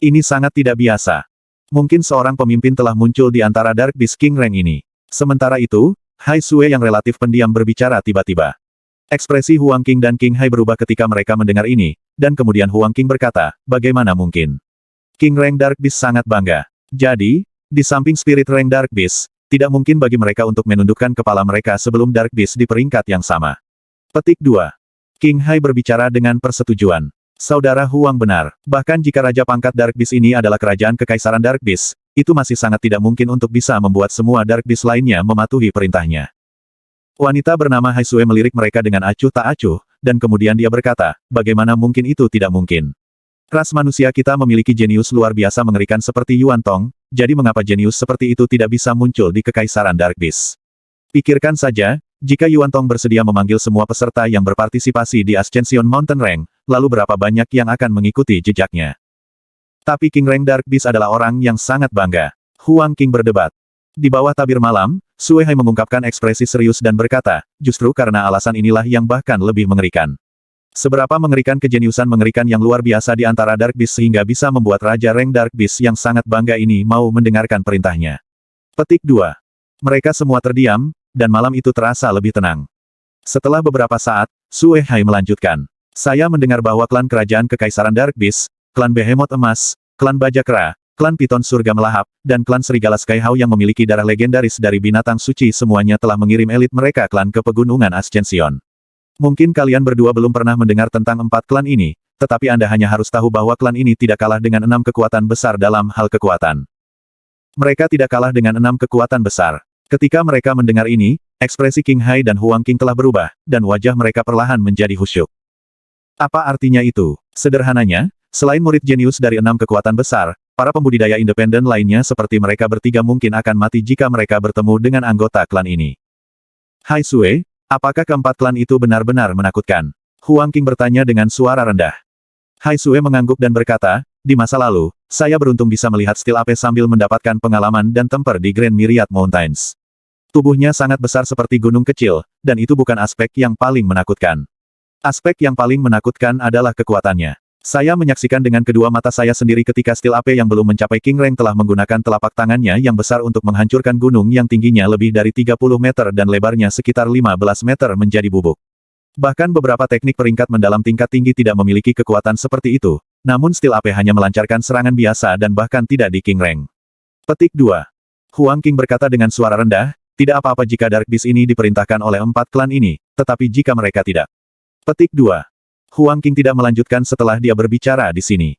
Ini sangat tidak biasa. Mungkin seorang pemimpin telah muncul di antara Dark Beast King Rank ini." Sementara itu, Haisue yang relatif pendiam berbicara tiba-tiba. Ekspresi Huang King dan King Hai berubah ketika mereka mendengar ini, dan kemudian Huang King berkata, "Bagaimana mungkin? King Rank Dark Beast sangat bangga. Jadi, di samping Spirit Rank Dark Beast, tidak mungkin bagi mereka untuk menundukkan kepala mereka sebelum Dark Beast di peringkat yang sama." Petik 2. King Hai berbicara dengan persetujuan. Saudara Huang benar. Bahkan jika Raja Pangkat Dark Beast ini adalah kerajaan Kekaisaran Dark Beast, itu masih sangat tidak mungkin untuk bisa membuat semua Dark Beast lainnya mematuhi perintahnya. Wanita bernama Hai Sue melirik mereka dengan acuh tak acuh, dan kemudian dia berkata, bagaimana mungkin itu tidak mungkin? Ras manusia kita memiliki jenius luar biasa mengerikan seperti Yuan Tong, jadi mengapa jenius seperti itu tidak bisa muncul di Kekaisaran Dark Beast? Pikirkan saja, jika Yuan Tong bersedia memanggil semua peserta yang berpartisipasi di Ascension Mountain Rank, lalu berapa banyak yang akan mengikuti jejaknya? Tapi King Rank Dark Beast adalah orang yang sangat bangga. Huang King berdebat. Di bawah tabir malam, Sue Hai mengungkapkan ekspresi serius dan berkata, justru karena alasan inilah yang bahkan lebih mengerikan. Seberapa mengerikan kejeniusan mengerikan yang luar biasa di antara Dark Beast sehingga bisa membuat Raja Rank Dark Beast yang sangat bangga ini mau mendengarkan perintahnya. Petik 2. Mereka semua terdiam, dan malam itu terasa lebih tenang. Setelah beberapa saat, Sue Hai melanjutkan. Saya mendengar bahwa klan kerajaan Kekaisaran Dark Beast, klan Behemoth Emas, klan Bajak Ra, klan Piton Surga Melahap, dan klan Serigala Skyhawk yang memiliki darah legendaris dari binatang suci semuanya telah mengirim elit mereka klan ke pegunungan Ascension. Mungkin kalian berdua belum pernah mendengar tentang 4 klan ini, tetapi Anda hanya harus tahu bahwa klan ini tidak kalah dengan 6 kekuatan besar dalam hal kekuatan. Mereka tidak kalah dengan 6 kekuatan besar. Ketika mereka mendengar ini, ekspresi King Hai dan Huang King telah berubah, dan wajah mereka perlahan menjadi khusyuk. Apa artinya itu? Sederhananya, selain murid jenius dari 6 kekuatan besar, para pembudidaya independen lainnya seperti mereka bertiga mungkin akan mati jika mereka bertemu dengan anggota klan ini. Hai Sue, apakah keempat klan itu benar-benar menakutkan? Huang King bertanya dengan suara rendah. Hai Sue mengangguk dan berkata, di masa lalu, saya beruntung bisa melihat Steel Ape sambil mendapatkan pengalaman dan temper di Grand Myriad Mountains. Tubuhnya sangat besar seperti gunung kecil, dan itu bukan aspek yang paling menakutkan. Aspek yang paling menakutkan adalah kekuatannya. Saya menyaksikan dengan kedua mata saya sendiri ketika Steel Ape yang belum mencapai King Rank telah menggunakan telapak tangannya yang besar untuk menghancurkan gunung yang tingginya lebih dari 30 meter dan lebarnya sekitar 15 meter menjadi bubuk. Bahkan beberapa teknik peringkat mendalam tingkat tinggi tidak memiliki kekuatan seperti itu, namun Steel Ape hanya melancarkan serangan biasa dan bahkan tidak di King Rank. Petik 2. Huang King berkata dengan suara rendah, tidak apa-apa jika Dark Beast ini diperintahkan oleh 4 klan ini, tetapi jika mereka tidak. Petik 2. Huang King tidak melanjutkan setelah dia berbicara di sini.